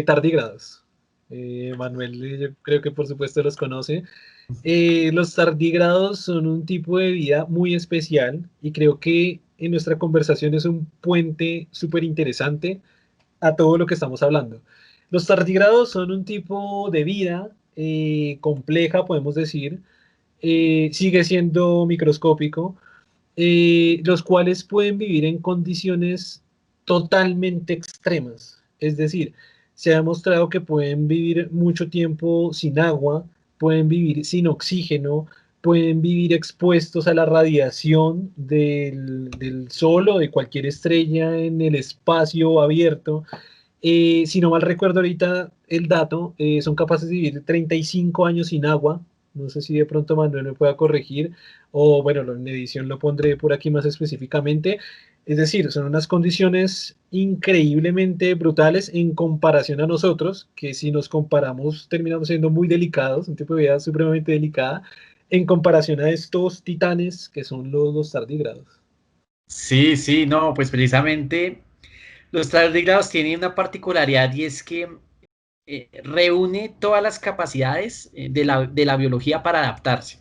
tardígrados. Manuel, yo creo que por supuesto los conoce. Los tardígrados son un tipo de vida muy especial y creo que en nuestra conversación es un puente súper interesante a todo lo que estamos hablando. Los tardígrados son un tipo de vida compleja, podemos decir, sigue siendo microscópico, los cuales pueden vivir en condiciones totalmente extremas. Es decir, se ha demostrado que pueden vivir mucho tiempo sin agua, pueden vivir sin oxígeno, pueden vivir expuestos a la radiación del sol o de cualquier estrella en el espacio abierto. Si no mal recuerdo ahorita el dato, son capaces de vivir 35 años sin agua. No sé si de pronto Manuel me pueda corregir, o bueno, en edición lo pondré por aquí más específicamente. Es decir, son unas condiciones increíblemente brutales en comparación a nosotros, que si nos comparamos terminamos siendo muy delicados, un tipo de vida supremamente delicada, en comparación a estos titanes que son los tardígrados. Sí, sí, no, pues precisamente los tardígrados tienen una particularidad y es que reúne todas las capacidades de la biología para adaptarse,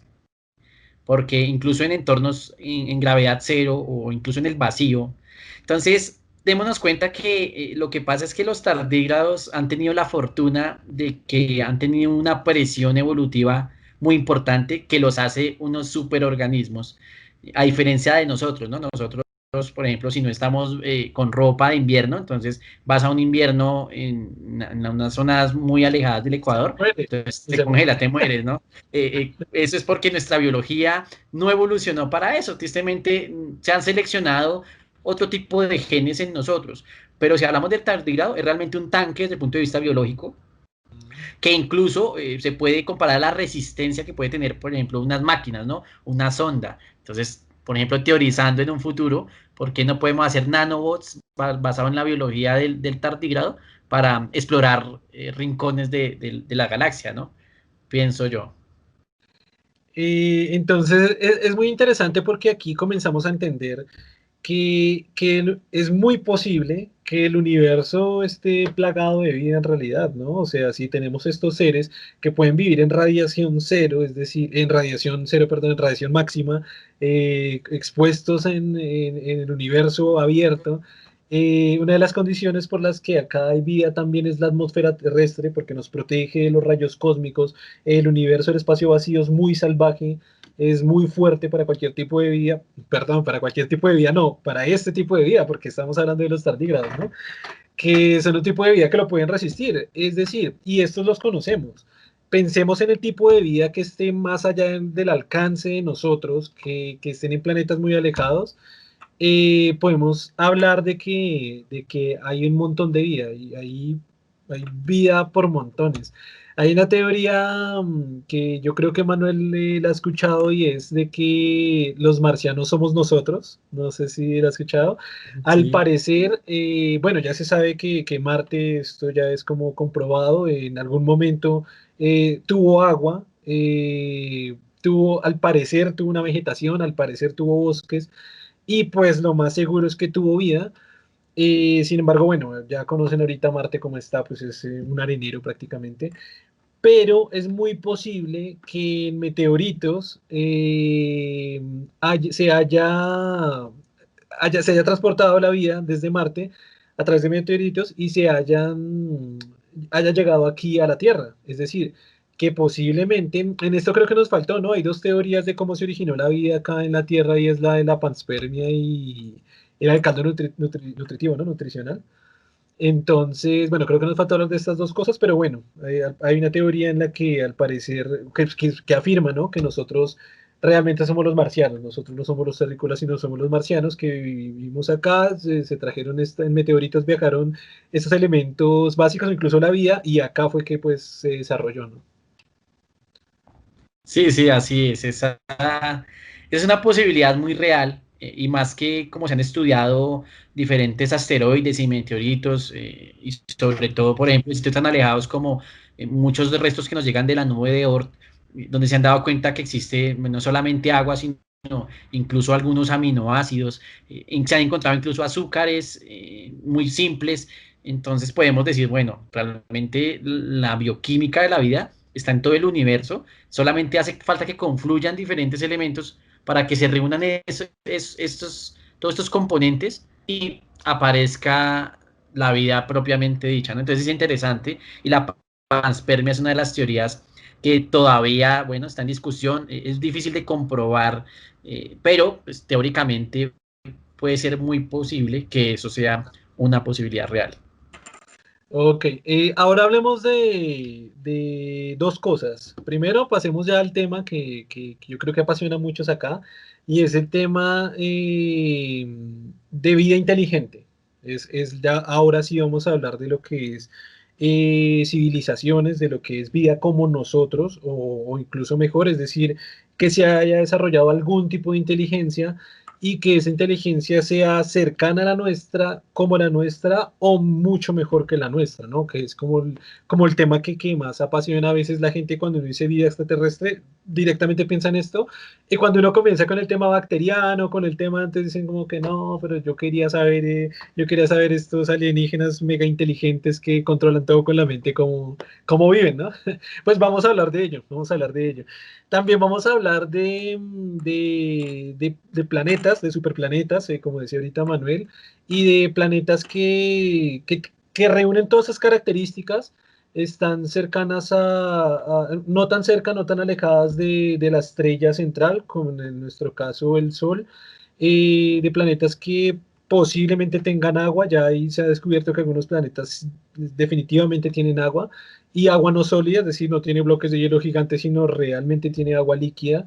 porque incluso en entornos en gravedad cero o incluso en el vacío. Entonces, démonos cuenta que lo que pasa es que los tardígrados han tenido la fortuna de que han tenido una presión evolutiva muy importante que los hace unos superorganismos, a diferencia de nosotros, ¿no? Nosotros, por ejemplo, si no estamos con ropa de invierno, entonces vas a un invierno en unas zonas muy alejadas del Se Ecuador, muere entonces y te se muere. congela, te mueres, ¿no? Eso es porque nuestra biología no evolucionó para eso. Tristemente, se han seleccionado otro tipo de genes en nosotros. Pero si hablamos del tardígrado, es realmente un tanque desde el punto de vista biológico, que incluso se puede comparar a la resistencia que puede tener, por ejemplo, unas máquinas, ¿no? Una sonda. Entonces, por ejemplo, teorizando en un futuro, ¿por qué no podemos hacer nanobots basados en la biología del tardígrado para explorar rincones de la galaxia, ¿no? Pienso yo. Entonces es muy interesante porque aquí comenzamos a entender que es muy posible que el universo esté plagado de vida en realidad, ¿no? O sea, si tenemos estos seres que pueden vivir en radiación cero, es decir, en radiación cero, perdón, en radiación máxima, expuestos en el universo abierto. Una de las condiciones por las que acá hay vida también es la atmósfera terrestre, porque nos protege de los rayos cósmicos. El universo, el espacio vacío es muy salvaje, es muy fuerte para cualquier tipo de vida, perdón, para cualquier tipo de vida, no, para este tipo de vida, porque estamos hablando de los tardígrados, ¿no? Que son un tipo de vida que lo pueden resistir, es decir, y estos los conocemos. Pensemos en el tipo de vida que esté más allá del alcance de nosotros, que estén en planetas muy alejados. Podemos hablar de que hay un montón de vida y hay vida por montones. Hay una teoría que yo creo que Manuel la ha escuchado y es de que los marcianos somos nosotros. No sé si la ha escuchado. Al Sí. parecer, bueno, ya se sabe que Marte, esto ya es como comprobado, en algún momento tuvo agua, tuvo, al parecer tuvo una vegetación, al parecer tuvo bosques y pues lo más seguro es que tuvo vida. Sin embargo, bueno, ya conocen ahorita Marte como está, pues es un arenero prácticamente. Pero es muy posible que en meteoritos se haya transportado la vida desde Marte a través de meteoritos y haya llegado aquí a la Tierra. Es decir, que posiblemente, en esto creo que nos faltó, ¿no? Hay dos teorías de cómo se originó la vida acá en la Tierra y es la de la panspermia y era el caldo nutritivo, ¿no? Nutricional. Entonces, bueno, creo que nos falta hablar de estas dos cosas, pero bueno, hay una teoría en la que al parecer, que afirma, ¿no? Que nosotros realmente somos los marcianos, nosotros no somos los terrícolas, sino somos los marcianos que vivimos acá, se trajeron en meteoritos, viajaron estos elementos básicos, incluso la vida, y acá fue que pues se desarrolló, ¿no? Sí, sí, así es. Es una posibilidad muy real y más que como se han estudiado diferentes asteroides y meteoritos y sobre todo, por ejemplo, sitios tan alejados como muchos de restos que nos llegan de la nube de Oort, donde se han dado cuenta que existe no solamente agua, sino incluso algunos aminoácidos, se han encontrado incluso azúcares muy simples. Entonces podemos decir, bueno, realmente la bioquímica de la vida está en todo el universo. Solamente hace falta que confluyan diferentes elementos para que se reúnan todos estos componentes y aparezca la vida propiamente dicha, ¿no? Entonces es interesante y la panspermia es una de las teorías que todavía, bueno, está en discusión, es difícil de comprobar, pero pues, teóricamente puede ser muy posible que eso sea una posibilidad real. Ok, ahora hablemos de dos cosas. Primero, pasemos ya al tema que yo creo que apasiona a muchos acá, y es el tema de vida inteligente. Ya, ahora sí vamos a hablar de lo que es civilizaciones, de lo que es vida como nosotros, o incluso mejor, es decir, que se haya desarrollado algún tipo de inteligencia y que esa inteligencia sea cercana a la nuestra, como la nuestra, o mucho mejor que la nuestra, ¿no? Que es como el tema que más apasiona a veces la gente cuando uno dice vida extraterrestre, directamente piensa en esto, y cuando uno comienza con el tema bacteriano, con el tema antes dicen como que no, pero yo quería saber estos alienígenas mega inteligentes que controlan todo con la mente, cómo viven, ¿no? Pues vamos a hablar de ello, vamos a hablar de ello. También vamos a hablar de planetas, de superplanetas, como decía ahorita Manuel, y de planetas que reúnen todas esas características, están cercanas no tan cerca, no tan alejadas de la estrella central, como en nuestro caso el Sol, de planetas que posiblemente tengan agua, ya ahí se ha descubierto que algunos planetas definitivamente tienen agua, y agua no sólida, es decir, no tiene bloques de hielo gigantes, sino realmente tiene agua líquida.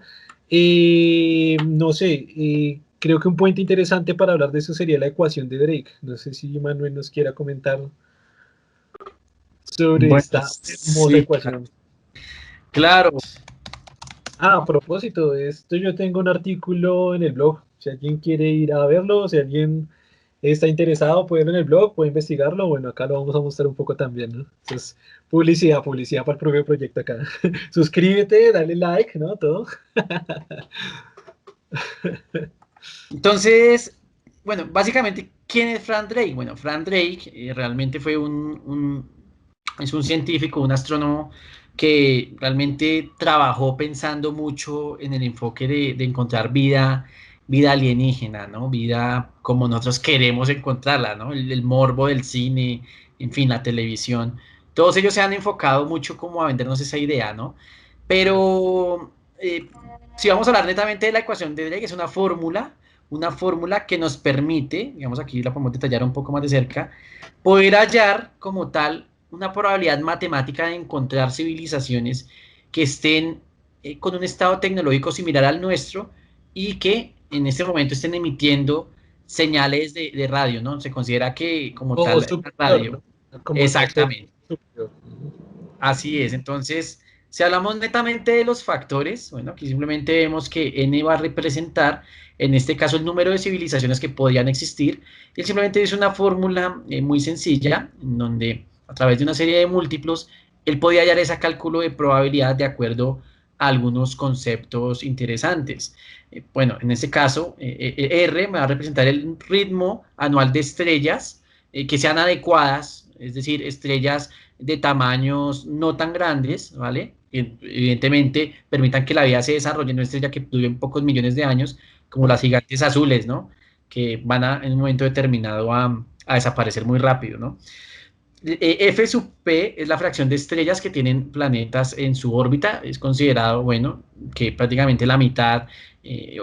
No sé, creo que un puente interesante para hablar de eso sería la ecuación de Drake. No sé si Manuel nos quiera comentar sobre Bueno, esta hermosa sí, claro. ecuación. Claro. Ah, a propósito de esto, yo tengo un artículo en el blog. Si alguien quiere ir a verlo, si alguien está interesado, puede verlo en el blog, puede investigarlo. Bueno, acá lo vamos a mostrar un poco también, ¿no? Entonces, publicidad para el propio proyecto acá. Suscríbete, dale like, ¿no? Todo. Entonces, bueno, básicamente, ¿quién es Frank Drake? Bueno, Frank Drake realmente fue es un científico, un astrónomo que realmente trabajó pensando mucho en el enfoque de encontrar vida alienígena, ¿no? Vida como nosotros queremos encontrarla, ¿no? El morbo del cine, en fin, la televisión. Todos ellos se han enfocado mucho como a vendernos esa idea, ¿no? Pero si vamos a hablar netamente de la ecuación de Drake, es una fórmula que nos permite, digamos aquí la podemos detallar un poco más de cerca, poder hallar como tal una probabilidad matemática de encontrar civilizaciones que estén con un estado tecnológico similar al nuestro y que en este momento estén emitiendo señales de radio, ¿no? Se considera que como O tal la superior, radio. ¿no? Como una Exactamente. superior. Así es, entonces, si hablamos netamente de los factores, bueno, aquí simplemente vemos que n va a representar, en este caso, el número de civilizaciones que podrían existir. Él simplemente es una fórmula muy sencilla, en donde a través de una serie de múltiplos, él podía hallar ese cálculo de probabilidad de acuerdo a algunos conceptos interesantes. Bueno, en este caso, R me va a representar el ritmo anual de estrellas que sean adecuadas, es decir, estrellas de tamaños no tan grandes, ¿vale? Que evidentemente permitan que la vida se desarrolle en una estrella que dure pocos millones de años, como las gigantes azules, ¿no? Que van en un momento determinado a desaparecer muy rápido, ¿no? F sub P es la fracción de estrellas que tienen planetas en su órbita. Es considerado, bueno, que prácticamente la mitad,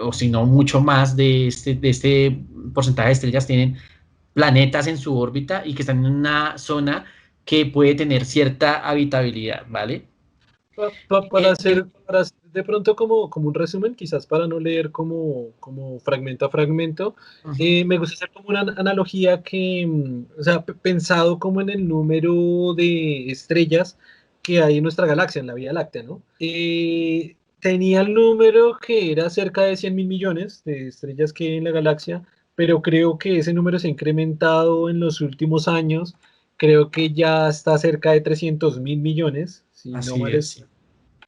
o si no mucho más de este porcentaje de estrellas tienen planetas en su órbita y que están en una zona que puede tener cierta habitabilidad, ¿vale? Para hacer de pronto como un resumen, quizás para no leer como fragmento a fragmento, Ujú. me gusta hacer como una analogía o sea, pensado como en el número de estrellas que hay en nuestra galaxia, en la Vía Láctea, ¿no? Tenía el número que era cerca de 100.000 millones de estrellas que hay en la galaxia, pero creo que ese número se ha incrementado en los últimos años. Creo que ya está cerca de 300.000 millones, si no Así mal es, sí. estoy.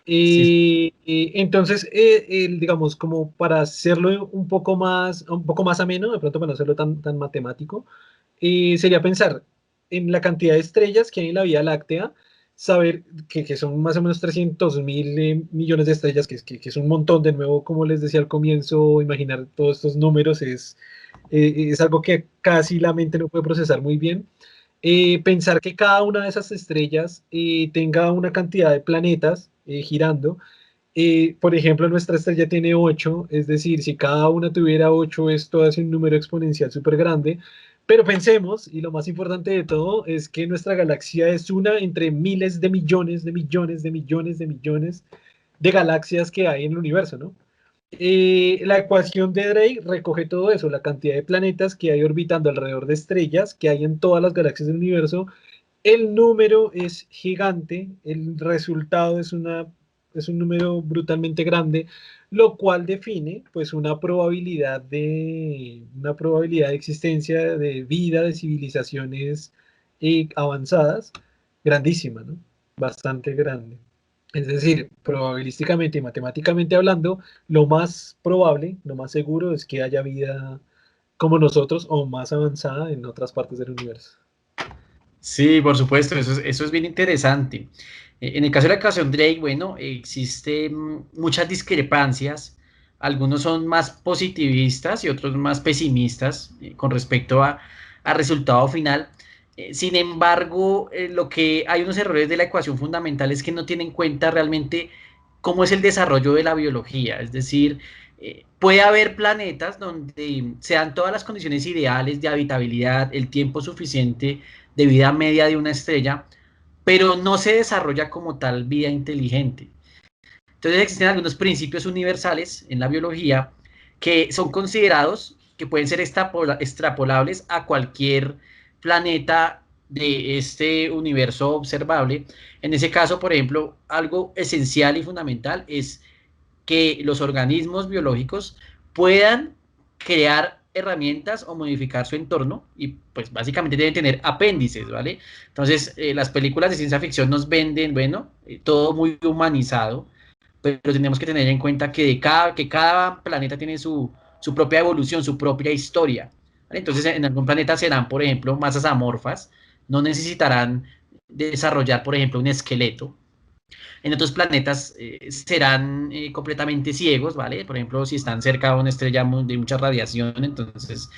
Sí, Entonces, digamos, como para hacerlo un poco más ameno, de pronto para no hacerlo tan matemático, sería pensar en la cantidad de estrellas que hay en la Vía Láctea, saber que son más o menos 300.000 millones de estrellas, que es un montón. De nuevo, como les decía al comienzo, imaginar todos estos números es algo que casi la mente no puede procesar muy bien. Pensar que cada una de esas estrellas tenga una cantidad de planetas girando. Por ejemplo, nuestra estrella tiene 8, es decir, si cada una tuviera 8, esto hace un número exponencial súper grande. Pero pensemos, y lo más importante de todo, es que nuestra galaxia es una entre miles de millones de millones de millones de millones de galaxias que hay en el universo, ¿no? La ecuación de Drake recoge todo eso, la cantidad de planetas que hay orbitando alrededor de estrellas que hay en todas las galaxias del universo. El número es gigante, el resultado es un número brutalmente grande, lo cual define pues una probabilidad de existencia de vida de civilizaciones avanzadas grandísima, ¿no? Bastante grande. Es decir, probabilísticamente y matemáticamente hablando, lo más probable, lo más seguro es que haya vida como nosotros o más avanzada en otras partes del universo. Sí, por supuesto, eso es bien interesante. En el caso de la ecuación Drake, bueno, existen muchas discrepancias. Algunos son más positivistas y otros más pesimistas con respecto al resultado final. Sin embargo, lo que hay unos errores de la ecuación fundamental es que no tienen en cuenta realmente cómo es el desarrollo de la biología. Es decir, puede haber planetas donde sean todas las condiciones ideales de habitabilidad, el tiempo suficiente de vida media de una estrella, pero no se desarrolla como tal vida inteligente. Entonces existen algunos principios universales en la biología que son considerados que pueden ser extrapolables a cualquier planeta de este universo observable. En ese caso, por ejemplo, algo esencial y fundamental es que los organismos biológicos puedan crear herramientas o modificar su entorno y pues básicamente deben tener apéndices, ¿vale? Entonces, las películas de ciencia ficción nos venden, bueno, todo muy humanizado, pero tenemos que tener en cuenta que cada planeta tiene su propia evolución, su propia historia, ¿vale? Entonces, en algún planeta serán, por ejemplo, masas amorfas, no necesitarán desarrollar, por ejemplo, un esqueleto, en otros planetas serán completamente ciegos, ¿vale? Por ejemplo, si están cerca de una estrella de mucha radiación, entonces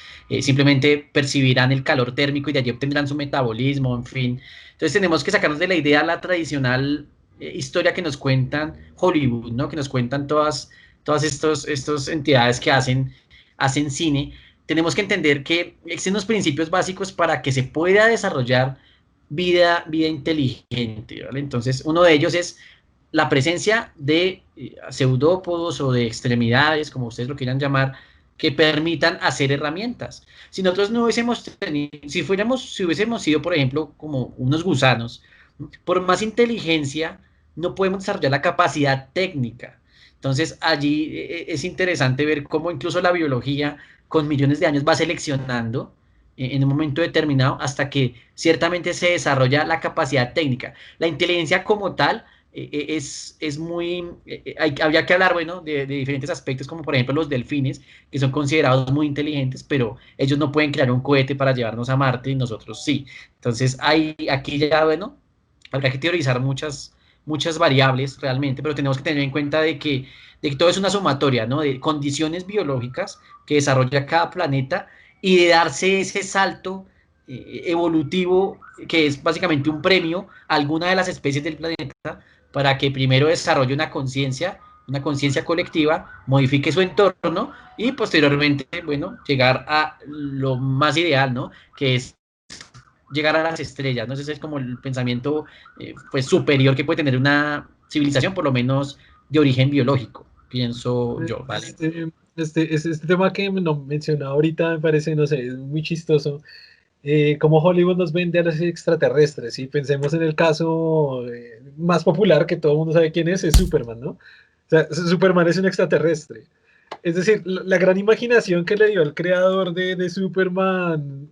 simplemente percibirán el calor térmico y de allí obtendrán su metabolismo, en fin. Entonces tenemos que sacarnos de la idea la tradicional historia que nos cuentan Hollywood, ¿no? Que nos cuentan todas estos entidades que hacen cine. Tenemos que entender que existen unos principios básicos para que se pueda desarrollar vida inteligente, ¿vale? Entonces, uno de ellos es la presencia de pseudópodos o de extremidades, como ustedes lo quieran llamar, que permitan hacer herramientas. Si nosotros no hubiésemos tenido, si hubiésemos sido, por ejemplo, como unos gusanos, por más inteligencia, no podemos desarrollar la capacidad técnica. Entonces, allí es interesante ver cómo incluso la biología, con millones de años, va seleccionando en un momento determinado hasta que ciertamente se desarrolla la capacidad técnica. La inteligencia como tal es muy, habría que hablar, bueno, de diferentes aspectos, como por ejemplo los delfines, que son considerados muy inteligentes, pero ellos no pueden crear un cohete para llevarnos a Marte y nosotros sí. Entonces, aquí ya, bueno, habría que teorizar muchas variables realmente, pero tenemos que tener en cuenta de que todo es una sumatoria, ¿no? De condiciones biológicas que desarrolla cada planeta y de darse ese salto evolutivo que es básicamente un premio a alguna de las especies del planeta para que primero desarrolle una conciencia colectiva, modifique su entorno y posteriormente, bueno, llegar a lo más ideal, ¿no? Que es llegar a las estrellas, ¿no? Ese es como el pensamiento pues superior que puede tener una civilización, por lo menos de origen biológico, pienso yo, ¿vale? Este tema que no mencionaba ahorita me parece, no sé, es muy chistoso. Como Hollywood nos vende a los extraterrestres, y pensemos en el caso más popular que todo el mundo sabe quién es Superman, ¿no? O sea, Superman es un extraterrestre. Es decir, la gran imaginación que le dio el creador de Superman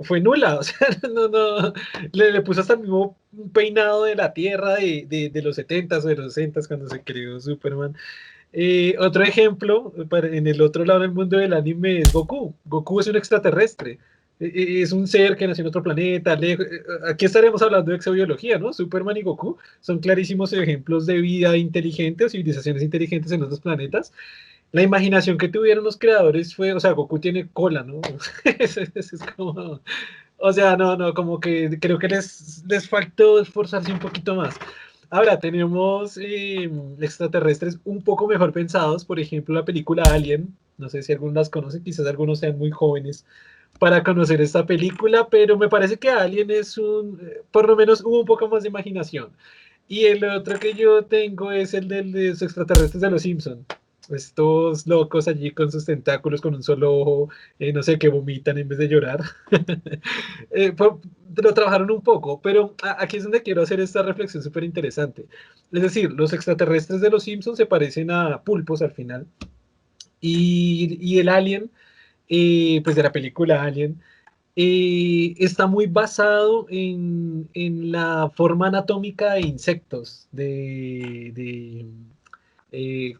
fue nula. O sea, no, le puso hasta el mismo peinado de la Tierra de los 70s o de los 60s cuando se creó Superman. Otro ejemplo, en el otro lado del mundo del anime es Goku. Goku es un extraterrestre. Es un ser que nació en otro planeta. Aquí estaremos hablando de exobiología, ¿no? Superman y Goku son clarísimos ejemplos de vida inteligente o civilizaciones inteligentes en otros planetas. La imaginación que tuvieron los creadores fue, o sea, Goku tiene cola, ¿no? Es como, o sea, no, como que creo que les faltó esforzarse un poquito más. Ahora, tenemos extraterrestres un poco mejor pensados, por ejemplo, la película Alien, no sé si algunos las conocen, quizás algunos sean muy jóvenes para conocer esta película, pero me parece que Alien por lo menos hubo un poco más de imaginación. Y el otro que yo tengo es el de los extraterrestres de los Simpsons. estos locos allí con sus tentáculos, con un solo ojo, no sé, que vomitan en vez de llorar. Pues, lo trabajaron un poco, pero aquí es donde quiero hacer esta reflexión súper interesante. Es decir, los extraterrestres de los Simpsons se parecen a pulpos al final, y el alien, pues de la película Alien, está muy basado en la forma anatómica de insectos,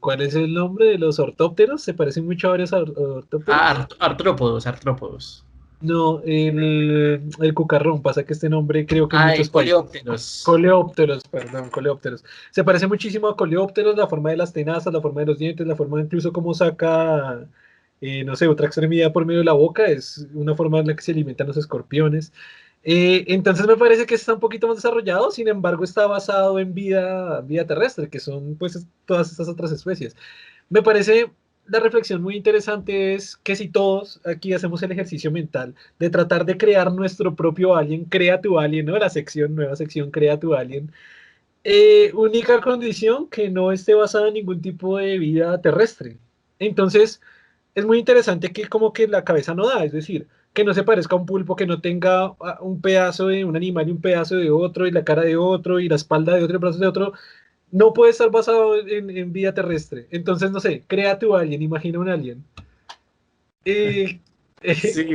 ¿cuál es el nombre de los ortópteros? Se parecen mucho a varios ortópteros. Artrópodos, artrópodos. No, el cucarrón, pasa que este nombre creo que en Ah, muchos países. coleópteros. Coleópteros, perdón, coleópteros. Se parece muchísimo a coleópteros, la forma de las tenazas, la forma de los dientes, la forma incluso cómo saca, no sé, otra extremidad por medio de la boca, es una forma en la que se alimentan los escorpiones. Entonces me parece que está un poquito más desarrollado, sin embargo está basado en vida terrestre, que son pues todas estas otras especies. Me parece la reflexión muy interesante es que si todos aquí hacemos el ejercicio mental de tratar de crear nuestro propio alien, crea tu alien, ¿no? La sección, nueva sección, crea tu alien. Única condición que no esté basada en ningún tipo de vida terrestre. Entonces, es muy interesante que como que la cabeza no da, es decir, que no se parezca a un pulpo, que no tenga un pedazo de un animal y un pedazo de otro, y la cara de otro, y la espalda de otro, y el brazo de otro, no puede estar basado en vida terrestre. Entonces, no sé, crea tu alien, imagina un alien. Eh, Sí,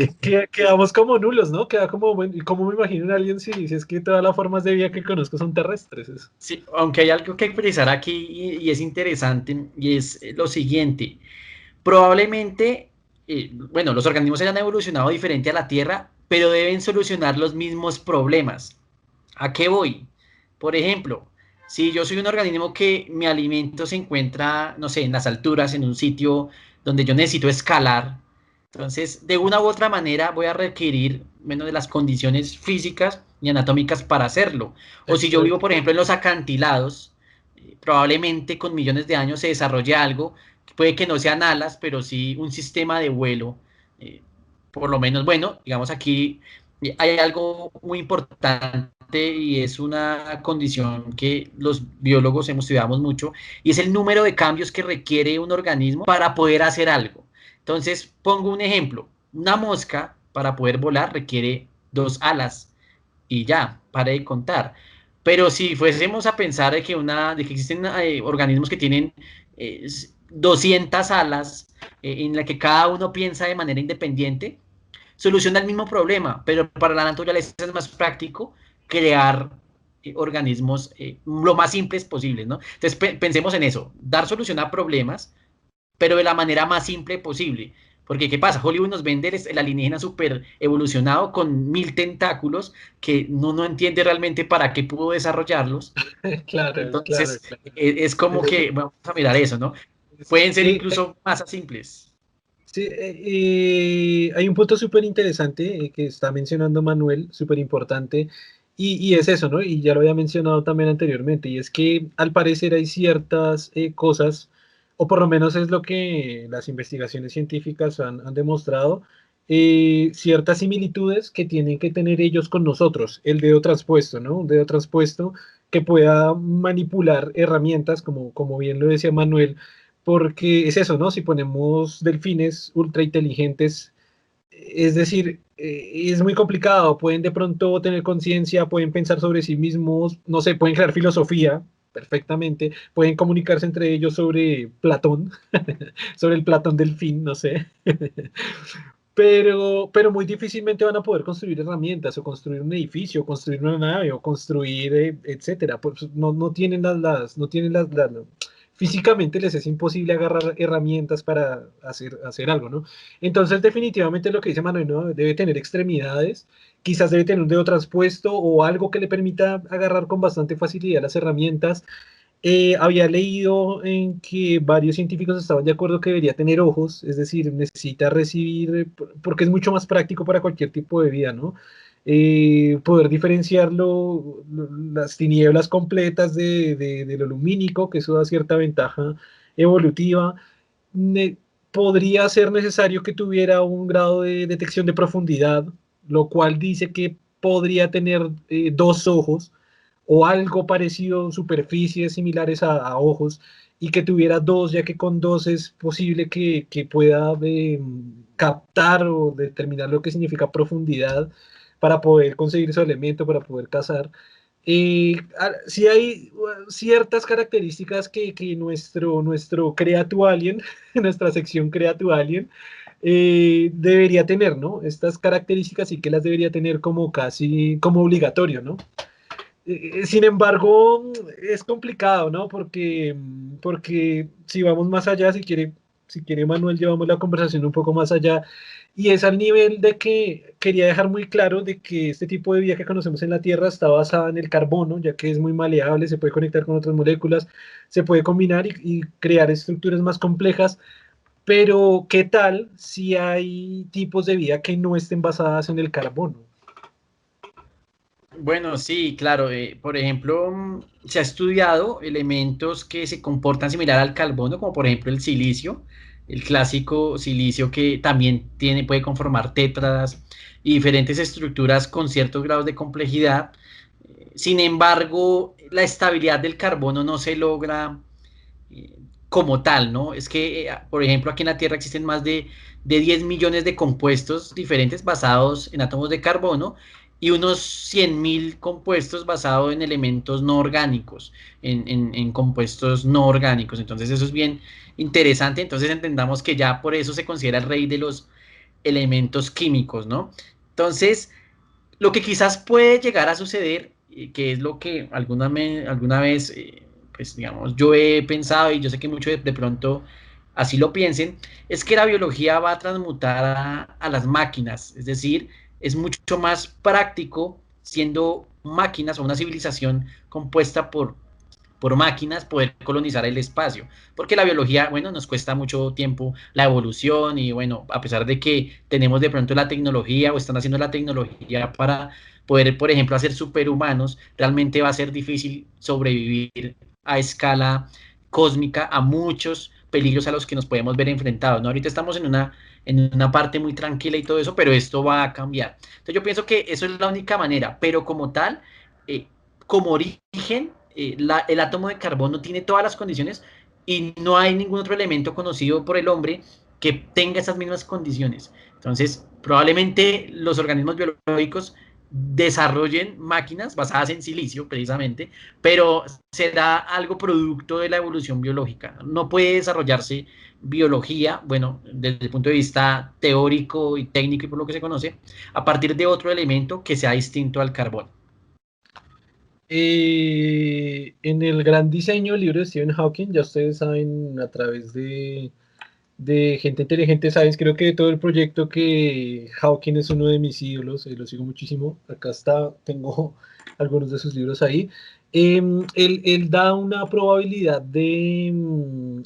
quedamos como nulos, ¿no? Queda como, bueno, ¿y cómo me imagino un alien si es que todas las formas de vida que conozco son terrestres? sí, aunque hay algo que precisar aquí y es interesante, y es lo siguiente. Probablemente, bueno, los organismos hayan evolucionado diferente a la Tierra, pero deben solucionar los mismos problemas. ¿A qué voy? Por ejemplo, si yo soy un organismo que mi alimento se encuentra, no sé, en las alturas, en un sitio donde yo necesito escalar, entonces de una u otra manera voy a requerir menos de las condiciones físicas y anatómicas para hacerlo. O si yo vivo, Exacto. por ejemplo, en los acantilados, probablemente con millones de años se desarrolle algo, puede que no sean alas, pero sí un sistema de vuelo, eh, por lo menos, bueno, digamos aquí hay algo muy importante y es una condición que los biólogos hemos estudiado mucho y es el número de cambios que requiere un organismo para poder hacer algo. Entonces, pongo un ejemplo. Una mosca para poder volar requiere dos alas y ya, para de contar. Pero si fuésemos a pensar de que existen organismos que tienen 200 alas en la que cada uno piensa de manera independiente, soluciona el mismo problema, pero para la naturaleza es más práctico crear organismos lo más simples posibles, ¿no? Entonces pensemos en eso, dar solución a problemas, pero de la manera más simple posible. Porque, ¿qué pasa? Hollywood nos vende el alienígena súper evolucionado con 1000 tentáculos que no entiende realmente para qué pudo desarrollarlos. Claro, claro, Entonces, claro. es como que, vamos a mirar eso, ¿no? Pueden ser Eh, incluso más simples. sí, hay un punto súper interesante que está mencionando Manuel, súper importante, y es eso, ¿no? Y ya lo había mencionado también anteriormente, y es que al parecer hay ciertas cosas, o por lo menos es lo que las investigaciones científicas han demostrado, ciertas similitudes que tienen que tener ellos con nosotros, el dedo transpuesto, ¿no? Un dedo transpuesto que pueda manipular herramientas, como bien lo decía Manuel, porque es eso, ¿no? Si ponemos delfines ultra inteligentes, es decir, es muy complicado, pueden de pronto tener conciencia, pueden pensar sobre sí mismos, no sé, pueden crear filosofía perfectamente, pueden comunicarse entre ellos sobre Platón, sobre el Platón delfín, no sé, pero muy difícilmente van a poder construir herramientas o construir un edificio, o construir una nave o construir, etcétera. Pues no tienen no tienen físicamente les es imposible agarrar herramientas para hacer algo, ¿no? Entonces, definitivamente lo que dice Manuel, ¿no? Debe tener extremidades, quizás debe tener un dedo traspuesto o algo que le permita agarrar con bastante facilidad las herramientas. Había leído en que varios científicos estaban de acuerdo que debería tener ojos, es decir, necesita recibir, porque es mucho más práctico para cualquier tipo de vida, ¿no? Poder diferenciar las tinieblas completas de lo lumínico, que eso da cierta ventaja evolutiva. Ne- Podría ser necesario que tuviera un grado de detección de profundidad, lo cual dice que podría tener dos ojos o algo parecido, superficies similares a ojos. y que tuviera dos, ya que con dos es posible que pueda captar o determinar lo que significa profundidad para poder conseguir su elemento, para poder cazar. Sí hay ciertas características que nuestro Crea tu Alien, nuestra sección Crea tu Alien, debería tener, ¿no? Estas características sí que las debería tener como casi como obligatorio, ¿no? Sin embargo, es complicado, ¿no? Porque si vamos más allá, si quiere Manuel, llevamos la conversación un poco más allá, y es al nivel de que quería dejar muy claro de que este tipo de vida que conocemos en la Tierra está basada en el carbono, ya que es muy maleable, se puede conectar con otras moléculas, se puede combinar y crear estructuras más complejas, pero ¿qué tal si hay tipos de vida que no estén basadas en el carbono? Bueno, sí, claro. Por ejemplo, se ha estudiado elementos que se comportan similar al carbono, como por ejemplo el silicio, el clásico silicio que también puede conformar tétradas y diferentes estructuras con ciertos grados de complejidad. Sin embargo, la estabilidad del carbono no se logra eh, como tal, ¿no? Es que, por ejemplo, aquí en la Tierra existen más de 10 millones de compuestos diferentes basados en átomos de carbono y unos 100.000 compuestos basados en elementos no orgánicos, en compuestos no orgánicos. Entonces eso es bien interesante. Entonces entendamos que ya por eso se considera el rey de los elementos químicos, ¿no? Entonces, lo que quizás puede llegar a suceder, que es lo que alguna vez, pues digamos, yo he pensado y yo sé que muchos de pronto así lo piensen, es que la biología va a transmutar a las máquinas, es decir, es mucho más práctico siendo máquinas o una civilización compuesta por máquinas poder colonizar el espacio. Porque la biología, bueno, nos cuesta mucho tiempo la evolución y bueno, a pesar de que tenemos de pronto la tecnología o están haciendo la tecnología para poder, por ejemplo, hacer superhumanos, realmente va a ser difícil sobrevivir a escala cósmica a muchos peligros a los que nos podemos ver enfrentados, ¿no? Ahorita estamos en una parte muy tranquila y todo eso, pero esto va a cambiar. Entonces yo pienso que eso es la única manera, pero como tal, eh, como origen, el átomo de carbono tiene todas las condiciones y no hay ningún otro elemento conocido por el hombre que tenga esas mismas condiciones. Entonces, probablemente los organismos biológicos desarrollen máquinas basadas en silicio, precisamente, pero será algo producto de la evolución biológica. No puede desarrollarse biología, bueno, desde el punto de vista teórico y técnico y por lo que se conoce, a partir de otro elemento que sea distinto al carbono. En el gran diseño, el libro de Stephen Hawking, ya ustedes saben a través de Gente Inteligente Science, creo que de todo el proyecto que Hawking es uno de mis ídolos, lo sigo muchísimo, acá está, tengo algunos de sus libros ahí. Él da una probabilidad de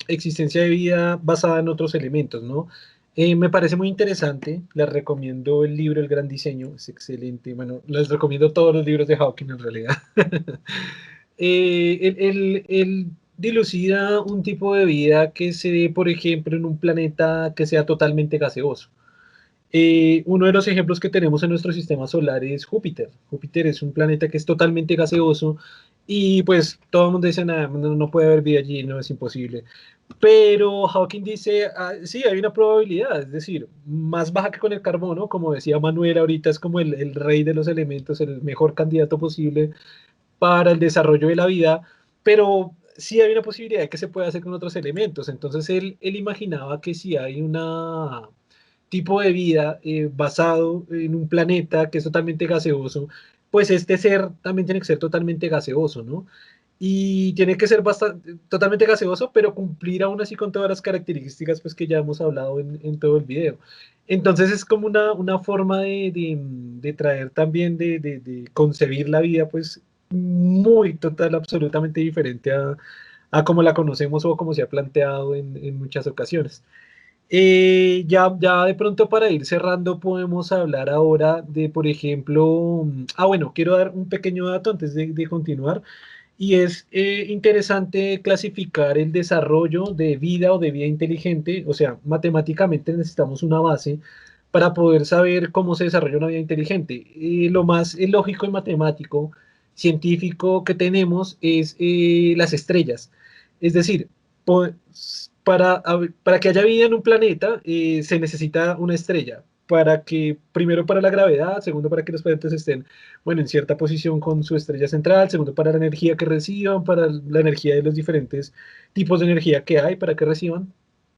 existencia de vida basada en otros elementos, ¿no? Me parece muy interesante, les recomiendo el libro El Gran Diseño, es excelente, bueno, les recomiendo todos los libros de Hawking en realidad. Él dilucida un tipo de vida que se dé, por ejemplo, en un planeta que sea totalmente gaseoso. Uno de los ejemplos que tenemos en nuestro sistema solar es Júpiter. Júpiter es un planeta que es totalmente gaseoso y pues todo el mundo dice, nada, no puede haber vida allí, no es imposible. Pero Hawking dice, sí, hay una probabilidad, es decir, más baja que con el carbono, como decía Manuel ahorita, es como el rey de los elementos, el mejor candidato posible para el desarrollo de la vida, pero sí hay una posibilidad de que se pueda hacer con otros elementos. Entonces él imaginaba que si hay una tipo de vida basado en un planeta que es totalmente gaseoso, pues este ser también tiene que ser totalmente gaseoso, ¿no? Y tiene que ser bastante, totalmente gaseoso, pero cumplir aún así con todas las características pues, que ya hemos hablado en todo el video. Entonces es como una forma de traer también, de concebir la vida, pues muy total, absolutamente diferente a como la conocemos o como se ha planteado en muchas ocasiones. Ya de pronto para ir cerrando podemos hablar ahora de, por ejemplo, bueno, quiero dar un pequeño dato antes de continuar, y es interesante clasificar el desarrollo de vida o de vida inteligente, o sea, matemáticamente necesitamos una base para poder saber cómo se desarrolla una vida inteligente. Lo más lógico y matemático, científico que tenemos es las estrellas. Es decir, para que haya vida en un planeta se necesita una estrella. Primero para la gravedad, segundo para que los planetas estén, bueno, en cierta posición con su estrella central, segundo para la energía que reciban, para la energía de los diferentes tipos de energía que hay para que reciban.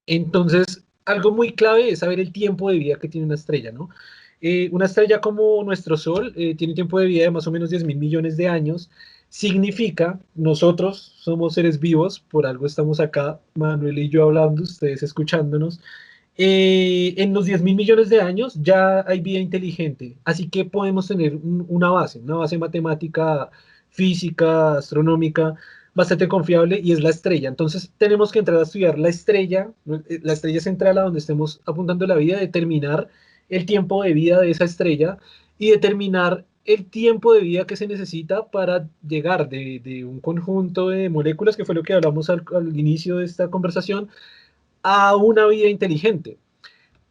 Entonces, algo muy clave es saber el tiempo de vida que tiene una estrella, ¿no? Una estrella como nuestro Sol tiene tiempo de vida de más o menos 10 mil millones de años. Significa, nosotros somos seres vivos, por algo estamos acá, Manuel y yo hablando, ustedes escuchándonos. En los 10 mil millones de años ya hay vida inteligente, así que podemos tener una base matemática, física, astronómica, bastante confiable y es la estrella. Entonces tenemos que entrar a estudiar la estrella central a donde estemos apuntando la vida, determinar el tiempo de vida de esa estrella y determinar el tiempo de vida que se necesita para llegar de un conjunto de moléculas, que fue lo que hablamos al inicio de esta conversación, a una vida inteligente.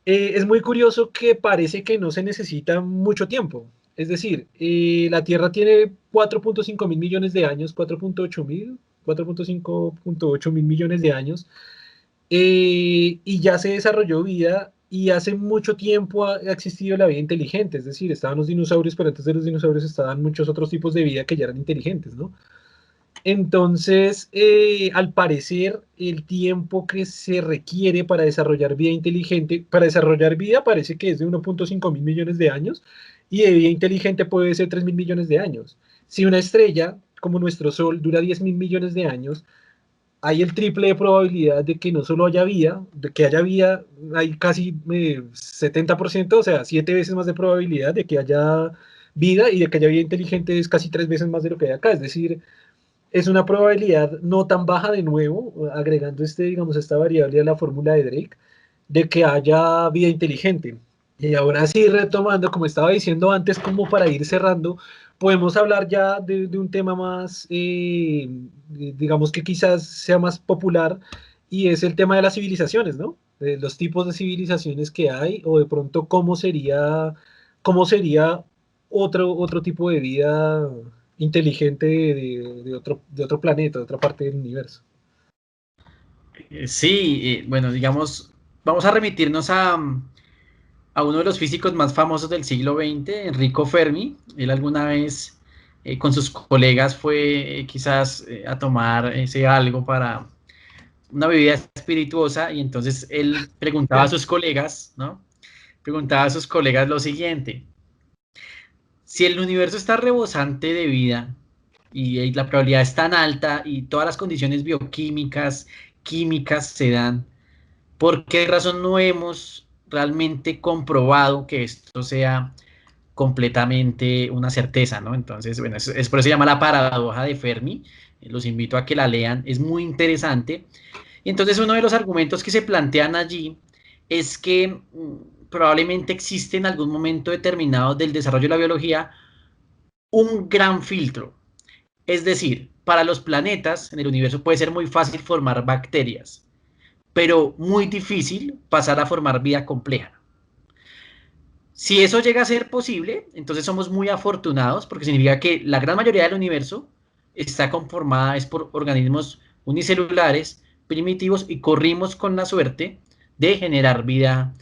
Es muy curioso que parece que no se necesita mucho tiempo. Es decir, la Tierra tiene 4.5 mil millones de años, 4.5.8 mil millones de años, y ya se desarrolló vida y hace mucho tiempo ha existido la vida inteligente. Es decir, estaban los dinosaurios, pero antes de los dinosaurios estaban muchos otros tipos de vida que ya eran inteligentes, ¿no? Entonces, al parecer, el tiempo que se requiere para desarrollar vida inteligente, para desarrollar vida parece que es de 1.5 mil millones de años y de vida inteligente puede ser 3 mil millones de años. Si una estrella como nuestro Sol dura 10 mil millones de años, hay el triple de probabilidad de que no solo haya vida, de que haya vida, hay casi 70%, o sea, 7 veces más de probabilidad de que haya vida y de que haya vida inteligente es casi 3 veces más de lo que hay acá. Es decir, es una probabilidad no tan baja de nuevo, agregando digamos, esta variable a la fórmula de Drake, de que haya vida inteligente. Y ahora sí, retomando, como estaba diciendo antes, como para ir cerrando, podemos hablar ya de un tema más, digamos que quizás sea más popular, y es el tema de las civilizaciones, ¿no? De los tipos de civilizaciones que hay, o de pronto cómo sería otro tipo de vida inteligente de otro planeta, de otra parte del universo. Sí, bueno, digamos, vamos a remitirnos a uno de los físicos más famosos del siglo XX, Enrico Fermi. Él alguna vez con sus colegas fue quizás a tomar ese algo para una bebida espirituosa y entonces él preguntaba a sus colegas, ¿no? Preguntaba a sus colegas lo siguiente: si el universo está rebosante de vida y la probabilidad es tan alta y todas las condiciones bioquímicas, químicas se dan, ¿por qué razón no hemos realmente comprobado que esto sea completamente una certeza, ¿no? Entonces, bueno, es por eso se llama la paradoja de Fermi. Los invito a que la lean, es muy interesante. Y entonces uno de los argumentos que se plantean allí es que probablemente existe en algún momento determinado del desarrollo de la biología un gran filtro. Es decir, para los planetas en el universo puede ser muy fácil formar bacterias, pero muy difícil pasar a formar vida compleja. Si eso llega a ser posible, entonces somos muy afortunados porque significa que la gran mayoría del universo está conformada es por organismos unicelulares, primitivos y corrimos con la suerte de generar vida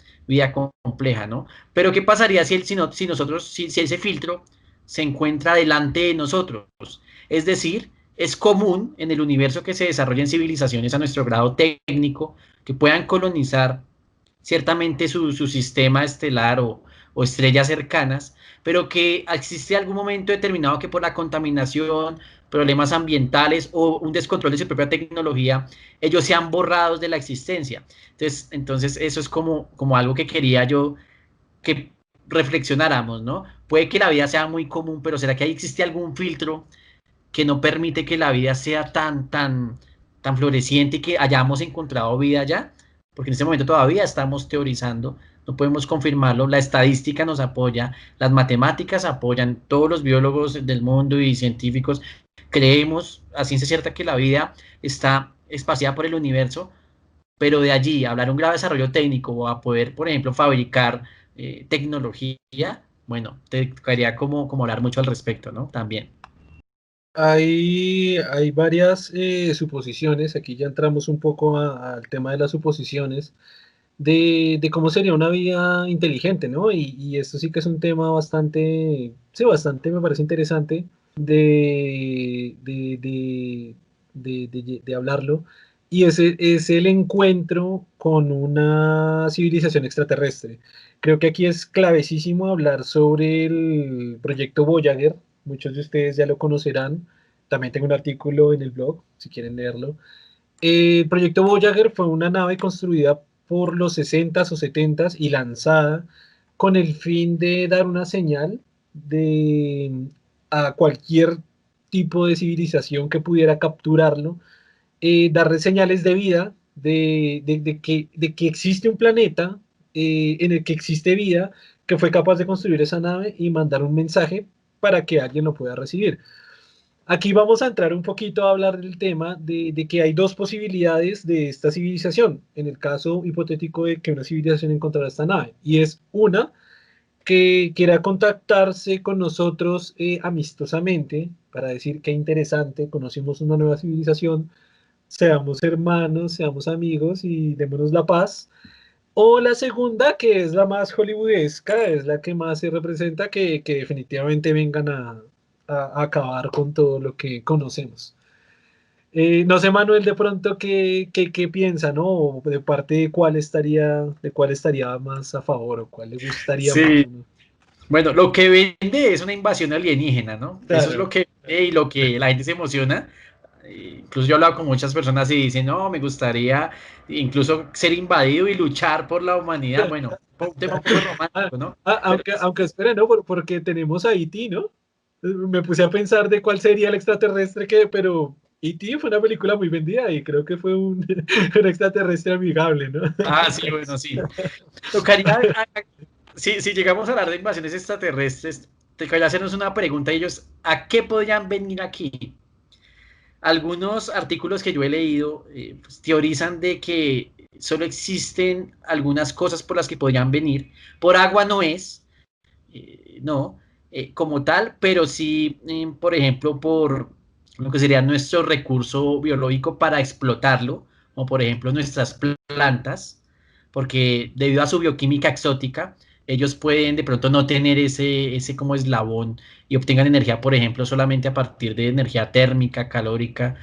compleja, ¿no? Pero ¿qué pasaría si ese filtro se encuentra delante de nosotros? Es decir, es común en el universo que se desarrollen civilizaciones a nuestro grado técnico que puedan colonizar ciertamente su sistema estelar o estrellas cercanas, pero que existe algún momento determinado que por la contaminación, problemas ambientales o un descontrol de su propia tecnología, ellos sean borrados de la existencia. Entonces eso es como algo que quería yo que reflexionáramos, ¿no? Puede que la vida sea muy común, pero ¿será que ahí existe algún filtro que no permite que la vida sea tan floreciente y que hayamos encontrado vida allá? Porque en este momento todavía estamos teorizando, no podemos confirmarlo, la estadística nos apoya, las matemáticas apoyan, todos los biólogos del mundo y científicos creemos a ciencia cierta que la vida está espaciada por el universo, pero de allí a hablar un grave desarrollo técnico o a poder, por ejemplo, fabricar tecnología, bueno, te quería como hablar mucho al respecto, ¿no? También. Hay varias suposiciones, aquí ya entramos un poco al tema de las suposiciones, de cómo sería una vida inteligente, ¿no? Y esto sí que es un tema bastante, sí, bastante me parece interesante de, de, de, de hablarlo, y ese es el encuentro con una civilización extraterrestre. Creo que aquí es clavecísimo hablar sobre el proyecto Voyager, muchos de ustedes ya lo conocerán, también tengo un artículo en el blog, si quieren leerlo. El proyecto Voyager fue una nave construida por los 60s o 70s y lanzada con el fin de dar una señal de, a cualquier tipo de civilización que pudiera capturarlo, darle señales de vida, de que existe un planeta en el que existe vida, que fue capaz de construir esa nave y mandar un mensaje para que alguien lo pueda recibir. Aquí vamos a entrar un poquito a hablar del tema de que hay dos posibilidades de esta civilización, en el caso hipotético de que una civilización encontrara esta nave, y es una que quiera contactarse con nosotros amistosamente para decir qué interesante, conocimos una nueva civilización, seamos hermanos, seamos amigos y démonos la paz. O la segunda, que es la más hollywoodesca, es la que más se representa, que definitivamente vengan a acabar con todo lo que conocemos. No sé, Manuel, de pronto, qué piensa, ¿no? O de parte de cuál estaría más a favor o cuál le gustaría más, Sí, ¿o no? bueno, lo que vende es una invasión alienígena, ¿no? Eso es lo Claro. que vende y lo que la gente se emociona. Incluso yo he hablado con muchas personas y dicen, no, me gustaría incluso ser invadido y luchar por la humanidad. Bueno, un tema un poco Ah, romántico, ¿no? Pero aunque espere, ¿no? Porque tenemos a E.T., ¿no? Me puse a pensar de cuál sería el extraterrestre pero E.T. fue una película muy vendida y creo que fue un extraterrestre amigable, ¿no? sí, bueno, sí. Tocaría, si llegamos a hablar de invasiones extraterrestres, tocaría hacernos una pregunta a ellos, ¿a qué podrían venir aquí? Algunos artículos que yo he leído pues, teorizan de que solo existen algunas cosas por las que podrían venir. Por agua no es, no, como tal, pero sí, por ejemplo, por lo que sería nuestro recurso biológico para explotarlo, como por ejemplo nuestras plantas, porque debido a su bioquímica exótica, ellos pueden de pronto no tener ese como eslabón y obtengan energía, por ejemplo, solamente a partir de energía térmica, calórica.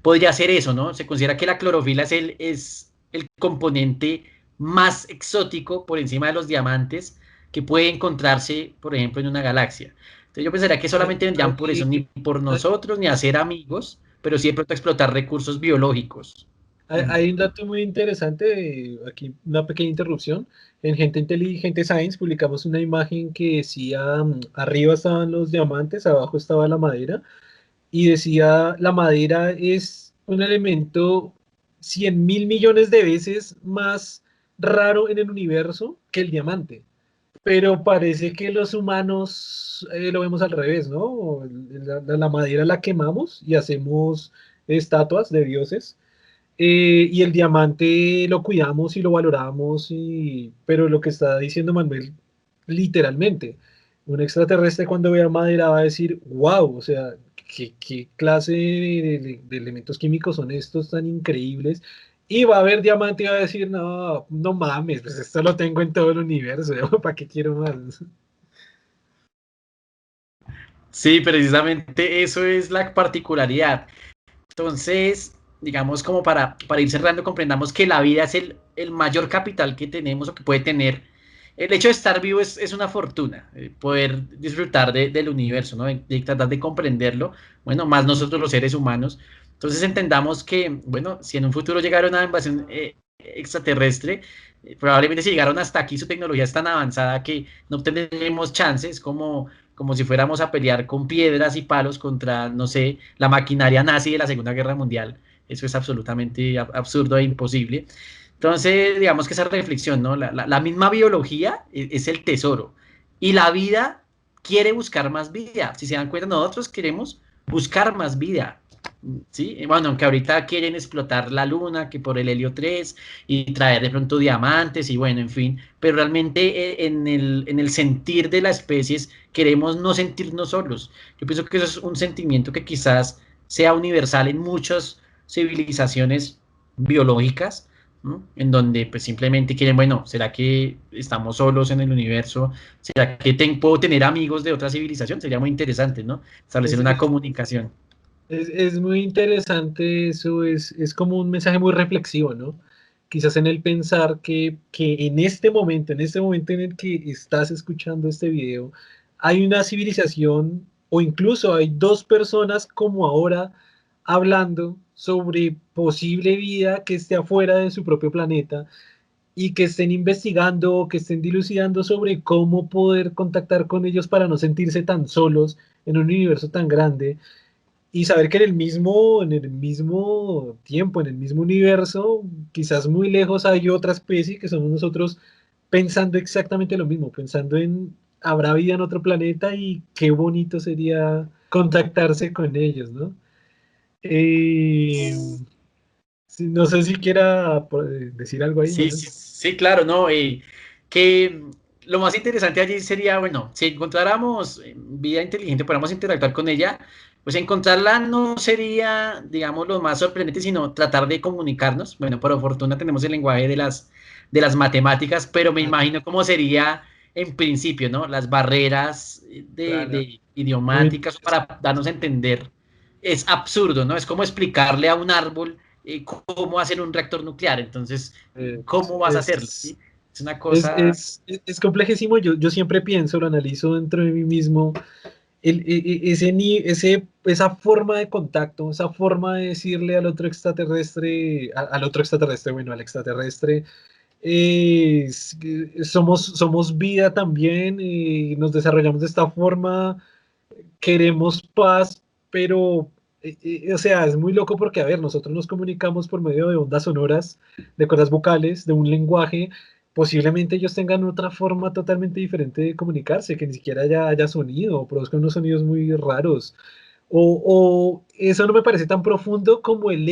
Podría ser eso, ¿no? Se considera que la clorofila es el componente más exótico por encima de los diamantes que puede encontrarse, por ejemplo, en una galaxia. Entonces yo pensaría que solamente vendrían por eso, Ahí, ni por nosotros, ni a ser amigos, pero sí de pronto a explotar recursos biológicos. hay un dato muy interesante, aquí una pequeña interrupción. En Gente Inteligente Science publicamos una imagen que decía, arriba estaban los diamantes, abajo estaba la madera, y decía, la madera es un elemento 100.000 millones de veces más raro en el universo que el diamante. Pero parece que los humanos lo vemos al revés, ¿no? La madera la quemamos y hacemos estatuas de dioses, y el diamante lo cuidamos y lo valoramos, pero lo que está diciendo Manuel, literalmente, un extraterrestre cuando vea madera va a decir, wow, o sea, qué clase de elementos químicos son estos tan increíbles. Y va a ver diamante y va a decir, no, no mames, pues esto lo tengo en todo el universo, ¿para qué quiero más? Sí, precisamente eso es la particularidad. Entonces, digamos, como para ir cerrando, comprendamos que la vida es el mayor capital que tenemos o que puede tener. El hecho de estar vivo es una fortuna, poder disfrutar del universo, ¿no? De tratar de comprenderlo, bueno, más nosotros los seres humanos. Entonces entendamos que, bueno, si en un futuro llegara una invasión extraterrestre, probablemente si llegaron hasta aquí, su tecnología es tan avanzada que no tendremos chances como si fuéramos a pelear con piedras y palos contra, no sé, la maquinaria nazi de la Segunda Guerra Mundial. Eso es absolutamente absurdo e imposible. Entonces, digamos que esa reflexión, ¿no? La misma biología es el tesoro y la vida quiere buscar más vida. Si se dan cuenta, nosotros queremos buscar más vida. ¿sí? Bueno, aunque ahorita quieren explotar la luna, que por el helio 3 y traer de pronto diamantes y bueno, en fin, pero realmente en el sentir de las especies queremos no sentirnos solos. Yo pienso que eso es un sentimiento que quizás sea universal en muchas civilizaciones biológicas, ¿no? En donde pues simplemente quieren, bueno, ¿será que estamos solos en el universo? ¿Será que puedo tener amigos de otra civilización? Sería muy interesante, ¿no? Establecer Es, una es, comunicación. es muy interesante eso, es como un mensaje muy reflexivo, ¿no? Quizás en el pensar que en este momento en el que estás escuchando este video, hay una civilización o incluso hay dos personas como ahora hablando sobre posible vida que esté afuera de su propio planeta y que estén investigando, que estén dilucidando sobre cómo poder contactar con ellos para no sentirse tan solos en un universo tan grande y saber que en el mismo tiempo, en el mismo universo, quizás muy lejos hay otra especie que somos nosotros pensando exactamente lo mismo, pensando en habrá vida en otro planeta y qué bonito sería contactarse con ellos, ¿no? Eh, no sé si quiera decir algo ahí, Sí, Manuel. sí, sí, claro, ¿no? Que lo más interesante allí sería, bueno, si encontráramos vida inteligente, podamos interactuar con ella, pues encontrarla no sería, digamos, lo más sorprendente, sino tratar de comunicarnos. Bueno, por fortuna tenemos el lenguaje de las matemáticas, pero me Ah, imagino cómo sería en principio, ¿no? Las barreras claro, de muy, idiomáticas para darnos a entender. Es absurdo, ¿no? Es como explicarle a un árbol cómo hacer un reactor nuclear. Entonces, ¿cómo vas a hacerlo? es, ¿Sí? Es una cosa. es complejísimo. Yo siempre pienso, lo analizo dentro de mí mismo, esa forma de contacto, esa forma de decirle al otro extraterrestre, al otro extraterrestre, bueno, al extraterrestre, somos vida también, nos desarrollamos de esta forma, queremos paz, pero, o sea, es muy loco porque, a ver, nosotros nos comunicamos por medio de ondas sonoras, de cuerdas vocales, de un lenguaje. Posiblemente ellos tengan otra forma totalmente diferente de comunicarse, que ni siquiera haya sonido, o produzcan unos sonidos muy raros. O eso no me parece tan profundo como el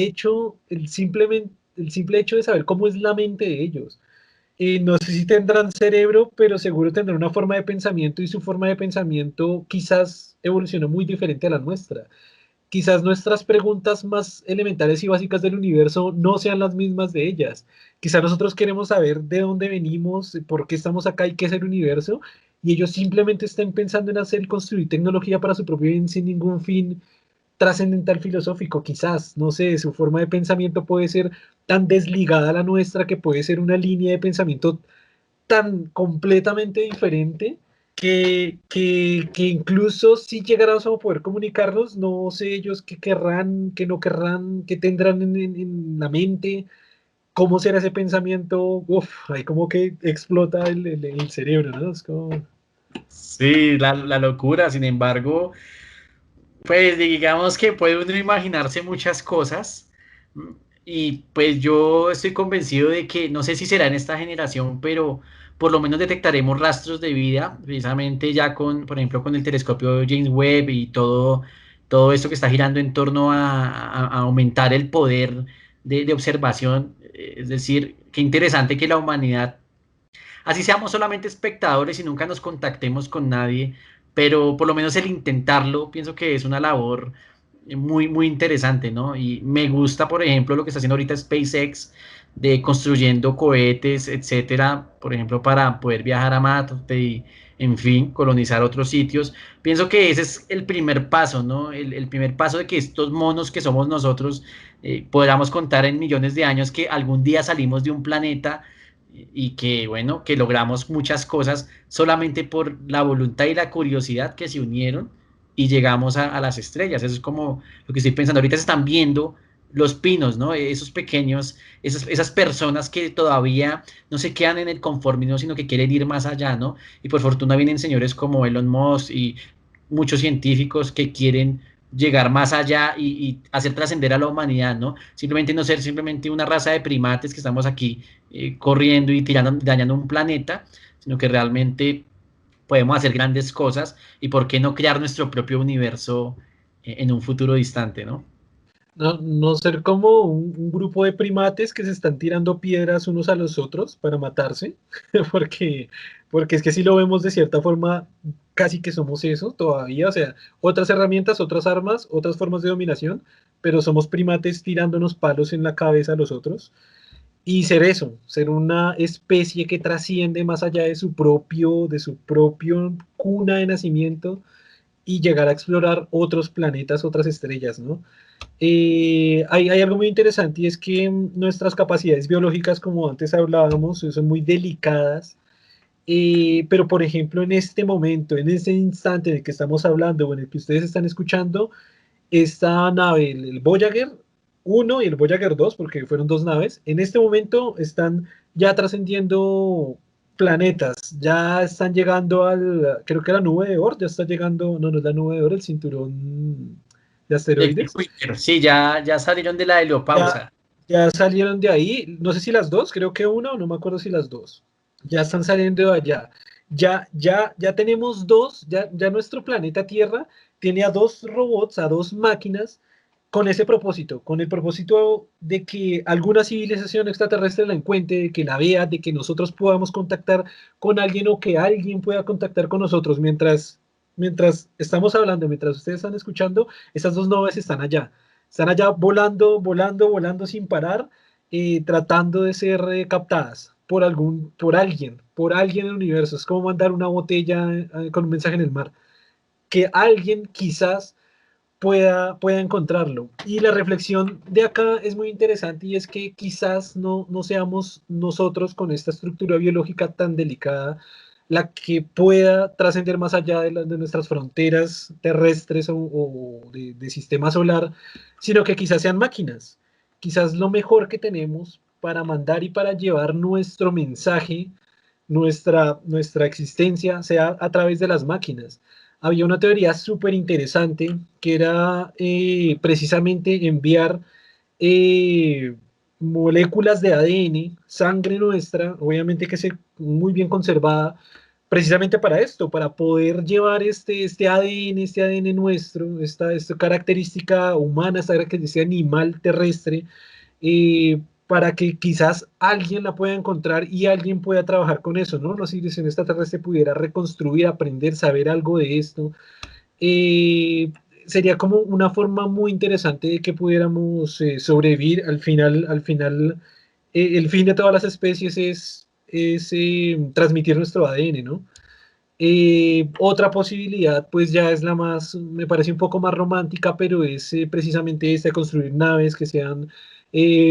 simple hecho de saber cómo es la mente de ellos. No sé si tendrán cerebro, pero seguro tendrán una forma de pensamiento y su forma de pensamiento quizás evolucionó muy diferente a la nuestra. Quizás nuestras preguntas más elementales y básicas del universo no sean las mismas de ellas. Quizás nosotros queremos saber de dónde venimos, por qué estamos acá y qué es el universo, y ellos simplemente están pensando en hacer y construir tecnología para su propio bien sin ningún fin trascendental filosófico, quizás, no sé, su forma de pensamiento puede ser tan desligada a la nuestra que puede ser una línea de pensamiento tan completamente diferente que incluso si llegáramos a poder comunicarnos, no sé ellos qué querrán, qué no querrán, qué tendrán en la mente, cómo será ese pensamiento, uf, ahí como que explota el cerebro, ¿no? Es como... Sí, la locura. Sin embargo, pues digamos que puede uno imaginarse muchas cosas. mm, Y pues yo estoy convencido de que, no sé si será en esta generación, pero por lo menos detectaremos rastros de vida, precisamente ya con, por ejemplo, con el telescopio James Webb y todo esto que está girando en torno a aumentar el poder de observación. Es decir, qué interesante que la humanidad, así seamos solamente espectadores y nunca nos contactemos con nadie, pero por lo menos el intentarlo, pienso que es una labor muy, muy interesante, ¿no? Y me gusta, por ejemplo, lo que está haciendo ahorita SpaceX de construyendo cohetes, etcétera, por ejemplo, para poder viajar a Marte y, en fin, colonizar otros sitios. Pienso que ese es el primer paso, ¿no? El primer paso de que estos monos que somos nosotros podamos contar en millones de años que algún día salimos de un planeta y que, bueno, que logramos muchas cosas solamente por la voluntad y la curiosidad que se unieron y llegamos a las estrellas. Eso es como lo que estoy pensando. Ahorita se están viendo los pinos, ¿no? Esos pequeños, esas personas que todavía no se quedan en el conformismo, sino que quieren ir más allá, ¿no? Y por fortuna vienen señores como Elon Musk y muchos científicos que quieren llegar más allá y hacer trascender a la humanidad, ¿no? Simplemente no ser simplemente una raza de primates que estamos aquí corriendo y dañando un planeta, sino que realmente podemos hacer grandes cosas y por qué no crear nuestro propio universo en un futuro distante, ¿no? no ser como un grupo de primates que se están tirando piedras unos a los otros para matarse, porque, porque es que si lo vemos de cierta forma, casi que somos eso todavía, o sea, otras herramientas, otras armas, otras formas de dominación, pero somos primates tirándonos palos en la cabeza a los otros. Y ser eso, ser una especie que trasciende más allá de su propio cuna de nacimiento y llegar a explorar otros planetas, otras estrellas, ¿no? Hay algo muy interesante y es que nuestras capacidades biológicas, como antes hablábamos, son muy delicadas, pero por ejemplo en este momento, en este instante en el que estamos hablando o en el que ustedes están escuchando, esta nave, el Voyager 1 y el Voyager 2, porque fueron dos naves, en este momento están ya trascendiendo planetas, ya están llegando al, creo que la nube de Oort, ya está llegando, no, no es la nube de Oort, el cinturón de De asteroides, Júpiter, sí, ya salieron de la ya, heliopausa. ya salieron de ahí, no sé si las dos, creo que una o no me acuerdo si las dos, ya están saliendo de allá. Ya tenemos dos, ya nuestro planeta Tierra tiene a dos robots, a dos máquinas con ese propósito, con el propósito de que alguna civilización extraterrestre la encuentre, de que la vea, de que nosotros podamos contactar con alguien o que alguien pueda contactar con nosotros mientras estamos hablando, mientras ustedes están escuchando, esas dos naves están allá volando, volando, volando sin parar, tratando de ser captadas por alguien en el universo. Es como mandar una botella con un mensaje en el mar. Que alguien quizás pueda encontrarlo. Y la reflexión de acá es muy interesante y es que quizás no seamos nosotros con esta estructura biológica tan delicada la que pueda trascender más allá de nuestras fronteras terrestres o de sistema solar, sino que quizás sean máquinas. Quizás lo mejor que tenemos para mandar y para llevar nuestro mensaje, nuestra existencia, sea a través de las máquinas. Había una teoría súper interesante que era precisamente enviar eh, moléculas de ADN, sangre nuestra, obviamente que sea muy bien conservada, precisamente para esto, para poder llevar este ADN nuestro, esta característica humana, esta característica animal terrestre, para que quizás alguien la pueda encontrar y alguien pueda trabajar con eso, ¿no? La civilización extraterrestre pudiera reconstruir, aprender, saber algo de esto. Eh, Sería como una forma muy interesante de que pudiéramos sobrevivir. Al final el fin de todas las especies es transmitir nuestro ADN, ¿no? Otra posibilidad, pues ya es la más, me parece un poco más romántica, pero es precisamente esta, construir naves que sean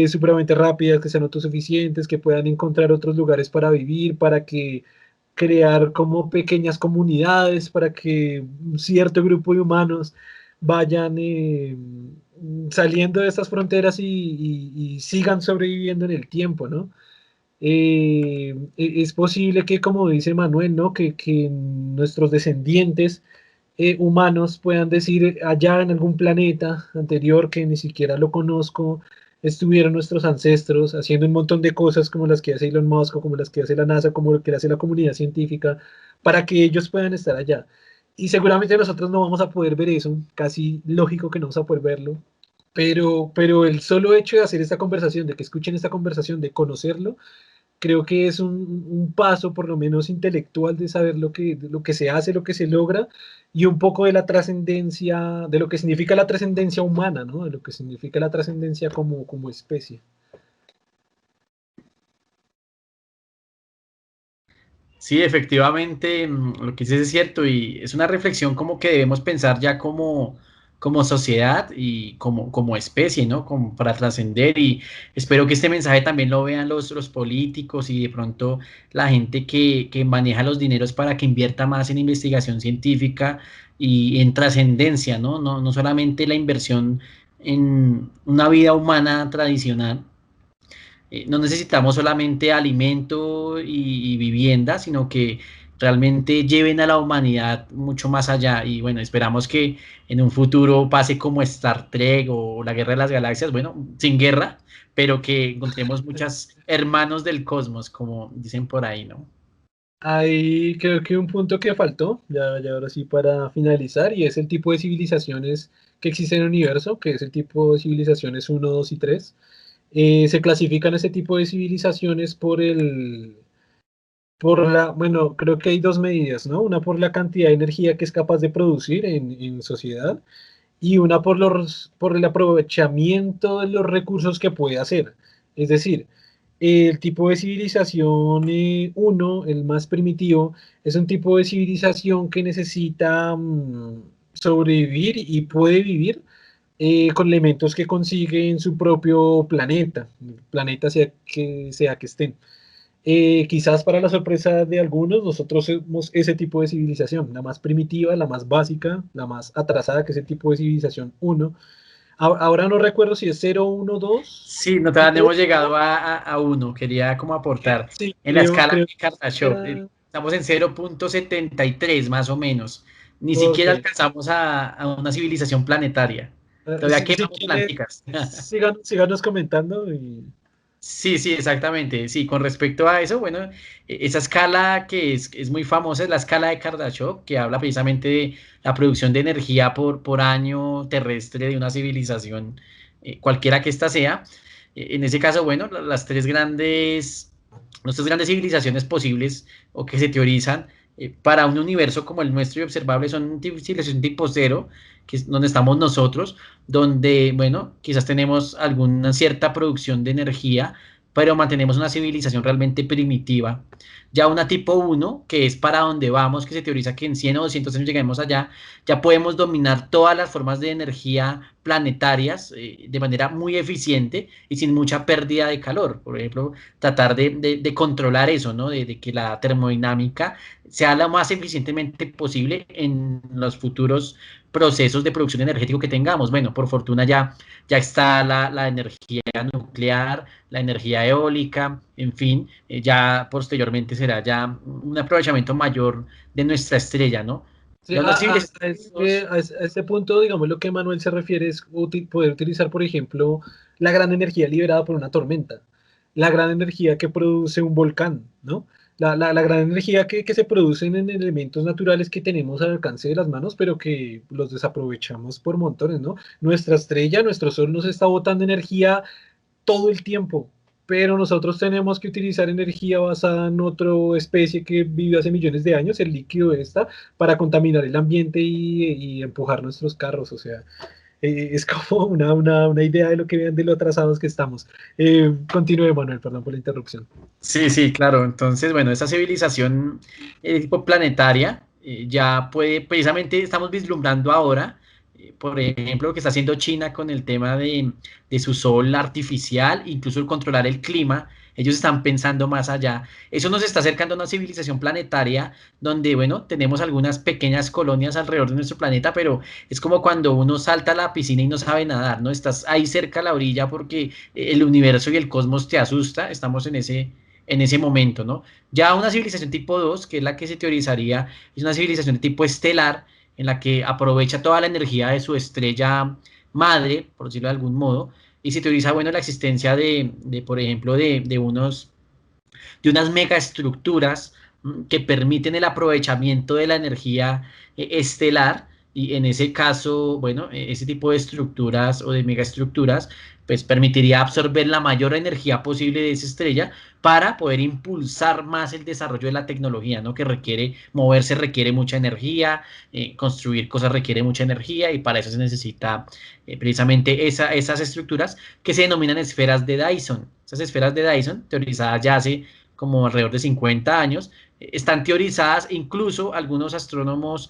supremamente rápidas, que sean autosuficientes, que puedan encontrar otros lugares para vivir, para que crear como pequeñas comunidades, para que un cierto grupo de humanos vayan saliendo de estas fronteras y sigan sobreviviendo en el tiempo, ¿no? Es posible que, como dice Manuel, ¿no? Que nuestros descendientes humanos puedan decir allá en algún planeta anterior que ni siquiera lo conozco, estuvieron nuestros ancestros haciendo un montón de cosas como las que hace Elon Musk, o como las que hace la NASA, como lo que hace la comunidad científica, para que ellos puedan estar allá. Y seguramente nosotros no vamos a poder ver eso, casi lógico que no vamos a poder verlo, pero el solo hecho de hacer esta conversación, de que escuchen esta conversación, de conocerlo, creo que es un paso, por lo menos intelectual, de saber lo que se hace, lo que se logra, y un poco de la trascendencia, de lo que significa la trascendencia humana, ¿no? De lo que significa la trascendencia como especie. Sí, efectivamente, lo que dices es cierto y es una reflexión como que debemos pensar ya como sociedad y como especie, ¿no? Como para trascender y espero que este mensaje también lo vean los políticos y de pronto la gente que maneja los dineros para que invierta más en investigación científica y en trascendencia, ¿no? No solamente la inversión en una vida humana tradicional. No necesitamos solamente alimento y vivienda, sino que realmente lleven a la humanidad mucho más allá. Y bueno, esperamos que en un futuro pase como Star Trek o la Guerra de las Galaxias, bueno, sin guerra, pero que encontremos muchos hermanos del cosmos, como dicen por ahí, ¿no? Hay creo que un punto que faltó, ya ahora sí para finalizar, y es el tipo de civilizaciones que existen en el universo, que es el tipo de civilizaciones uno 2 y 3. Se clasifican ese tipo de civilizaciones bueno, creo que hay dos medidas, ¿no? Una por la cantidad de energía que es capaz de producir en sociedad y una por el aprovechamiento de los recursos que puede hacer. Es decir, el tipo de civilización uno, el más primitivo, es un tipo de civilización que necesita sobrevivir y puede vivir con elementos que consigue en su propio planeta sea que estén. Quizás para la sorpresa de algunos, nosotros somos ese tipo de civilización, la más primitiva, la más básica, la más atrasada, que es el tipo de civilización uno. Ahora no recuerdo si es cero, uno, 2 Sí, no, y todavía no 3. hemos llegado a uno. Quería como aportar Sí, en la escala creo de que Kardashev. era. Estamos en 0,73 más o menos. Ni Ok. siquiera alcanzamos a una civilización planetaria. Todavía Si quemamos quiere, planetas. síganos comentando. Sí, sí, exactamente. Sí, con respecto a eso, bueno, esa escala que es muy famosa es la escala de Kardashev, que habla precisamente de la producción de energía por año terrestre de una civilización, cualquiera que ésta sea. En ese caso, bueno, las tres grandes civilizaciones posibles o que se teorizan para un universo como el nuestro y observable son civilización tipo cero, que es donde estamos nosotros, donde, bueno, quizás tenemos alguna cierta producción de energía, pero mantenemos una civilización realmente primitiva. Ya una tipo uno que es para donde vamos, que se teoriza que en 100 o 200 años lleguemos allá, ya podemos dominar todas las formas de energía planetarias de manera muy eficiente y sin mucha pérdida de calor. Por ejemplo, tratar de controlar eso, ¿no? De que la termodinámica sea lo más eficientemente posible en los futuros procesos de producción energético que tengamos. Bueno, por fortuna ya está la energía nuclear, la energía eólica, en fin, ya posteriormente será ya un aprovechamiento mayor de nuestra estrella, ¿no? Sí, Ya una civilización a ese punto, digamos, lo que Manuel se refiere es poder utilizar, por ejemplo, la gran energía liberada por una tormenta, la gran energía que produce un volcán, ¿no? La gran energía que se producen en elementos naturales que tenemos al alcance de las manos, pero que los desaprovechamos por montones, ¿no? Nuestra estrella, nuestro sol nos está botando energía todo el tiempo, pero nosotros tenemos que utilizar energía basada en otra especie que vive hace millones de años, el líquido esta, para contaminar el ambiente y empujar nuestros carros. O sea, es como una idea de lo que vean de lo atrasados que estamos. Continúe, Manuel, perdón por la interrupción. Sí, sí, claro. Entonces, bueno, esa civilización tipo planetaria ya puede, precisamente estamos vislumbrando ahora, por ejemplo, lo que está haciendo China con el tema de su sol artificial, incluso el controlar el clima. Ellos están pensando más allá. Eso nos está acercando a una civilización planetaria donde, bueno, tenemos algunas pequeñas colonias alrededor de nuestro planeta, pero es como cuando uno salta a la piscina y no sabe nadar, ¿no? Estás ahí cerca a la orilla porque el universo y el cosmos te asusta. Estamos en ese momento, ¿no? Ya una civilización tipo 2, que es la que se teorizaría, es una civilización de tipo estelar, en la que aprovecha toda la energía de su estrella madre, por decirlo de algún modo, y se teoriza, bueno, la existencia por ejemplo, de unas megaestructuras que permiten el aprovechamiento de la energía estelar y en ese caso, bueno, ese tipo de estructuras o de megaestructuras pues permitiría absorber la mayor energía posible de esa estrella para poder impulsar más el desarrollo de la tecnología, ¿no? Que requiere, moverse requiere mucha energía, construir cosas requiere mucha energía y para eso se necesita precisamente esas estructuras que se denominan esferas de Dyson. Esas esferas de Dyson, teorizadas ya hace como alrededor de 50 años, están teorizadas, incluso algunos astrónomos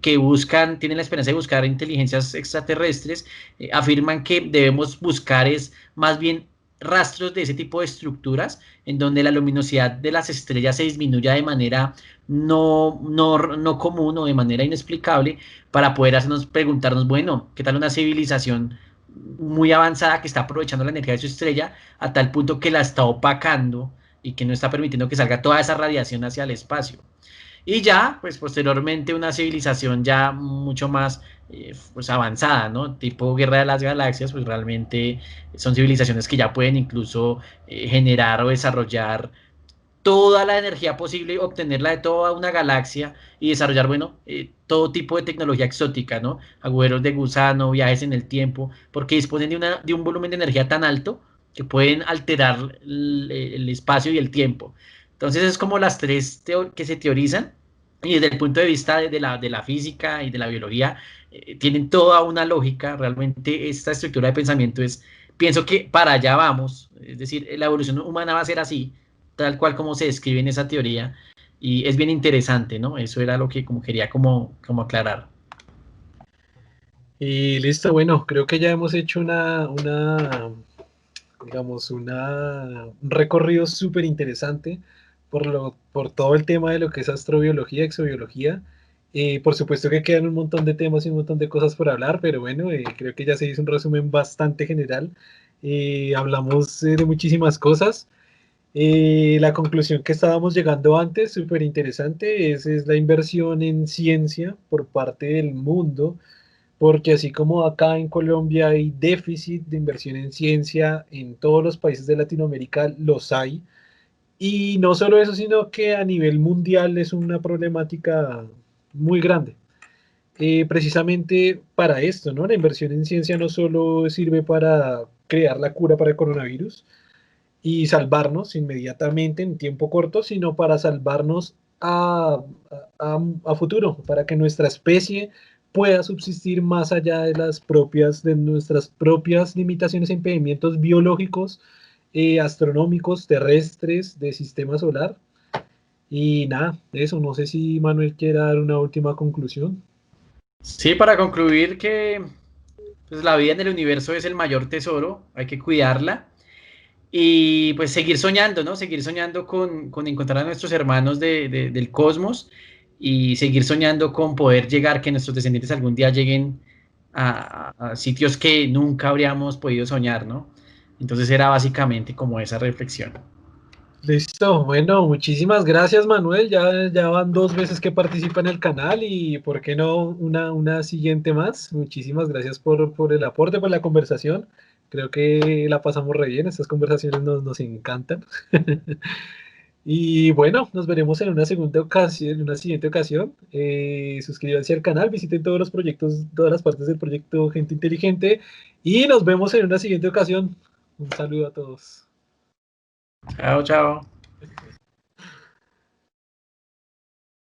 que buscan, tienen la esperanza de buscar inteligencias extraterrestres, afirman que debemos buscar es más bien rastros de ese tipo de estructuras en donde la luminosidad de las estrellas se disminuya de manera no común o de manera inexplicable para poder hacernos preguntarnos, bueno, ¿qué tal una civilización muy avanzada que está aprovechando la energía de su estrella a tal punto que la está opacando y que no está permitiendo que salga toda esa radiación hacia el espacio? Y ya, pues posteriormente una civilización ya mucho más pues avanzada, ¿no? Tipo Guerra de las Galaxias, pues realmente son civilizaciones que ya pueden incluso generar o desarrollar toda la energía posible, obtenerla de toda una galaxia y desarrollar, bueno, todo tipo de tecnología exótica, ¿no? Agujeros de gusano, viajes en el tiempo, porque disponen de un volumen de energía tan alto que pueden alterar el espacio y el tiempo. Entonces es como las tres que se teorizan y desde el punto de vista de la física y de la biología, tienen toda una lógica. Realmente esta estructura de pensamiento es, pienso que para allá vamos, es decir, la evolución humana va a ser así, tal cual como se describe en esa teoría, y es bien interesante, ¿no? Eso era lo que como quería como aclarar. Y listo, bueno, creo que ya hemos hecho digamos, un recorrido súper interesante por todo el tema de lo que es astrobiología, exobiología. Por supuesto que quedan un montón de temas y un montón de cosas por hablar, pero bueno, creo que ya se hizo un resumen bastante general. Hablamos de muchísimas cosas. La conclusión que estábamos llegando antes, súper interesante, es la inversión en ciencia por parte del mundo, porque así como acá en Colombia hay déficit de inversión en ciencia, en todos los países de Latinoamérica los hay. Y no solo eso, sino que a nivel mundial es una problemática muy grande. Precisamente para esto, ¿no? La inversión en ciencia no solo sirve para crear la cura para el coronavirus y salvarnos inmediatamente en tiempo corto, sino para salvarnos a futuro, para que nuestra especie pueda subsistir más allá de nuestras propias limitaciones e impedimentos biológicos, astronómicos, terrestres, de sistema solar. Y nada, eso, no sé si Manuel quiera dar una última conclusión. Sí, para concluir que pues, la vida en el universo es el mayor tesoro, hay que cuidarla y pues seguir soñando, ¿no? Seguir soñando con encontrar a nuestros hermanos del cosmos y seguir soñando con poder llegar, que nuestros descendientes algún día lleguen a sitios que nunca habríamos podido soñar, ¿no? Entonces era básicamente como esa reflexión. Listo, bueno, muchísimas gracias Manuel, ya van 2 veces que participa en el canal y por qué no una siguiente más. Muchísimas gracias por el aporte, por la conversación. Creo que la pasamos re bien, estas conversaciones nos encantan. Y bueno, nos veremos en una segunda ocasión, en una siguiente ocasión. Suscríbanse al canal, visiten todos los proyectos, todas las partes del proyecto Gente Inteligente y nos vemos en una siguiente ocasión. Un saludo a todos. Chao, chao.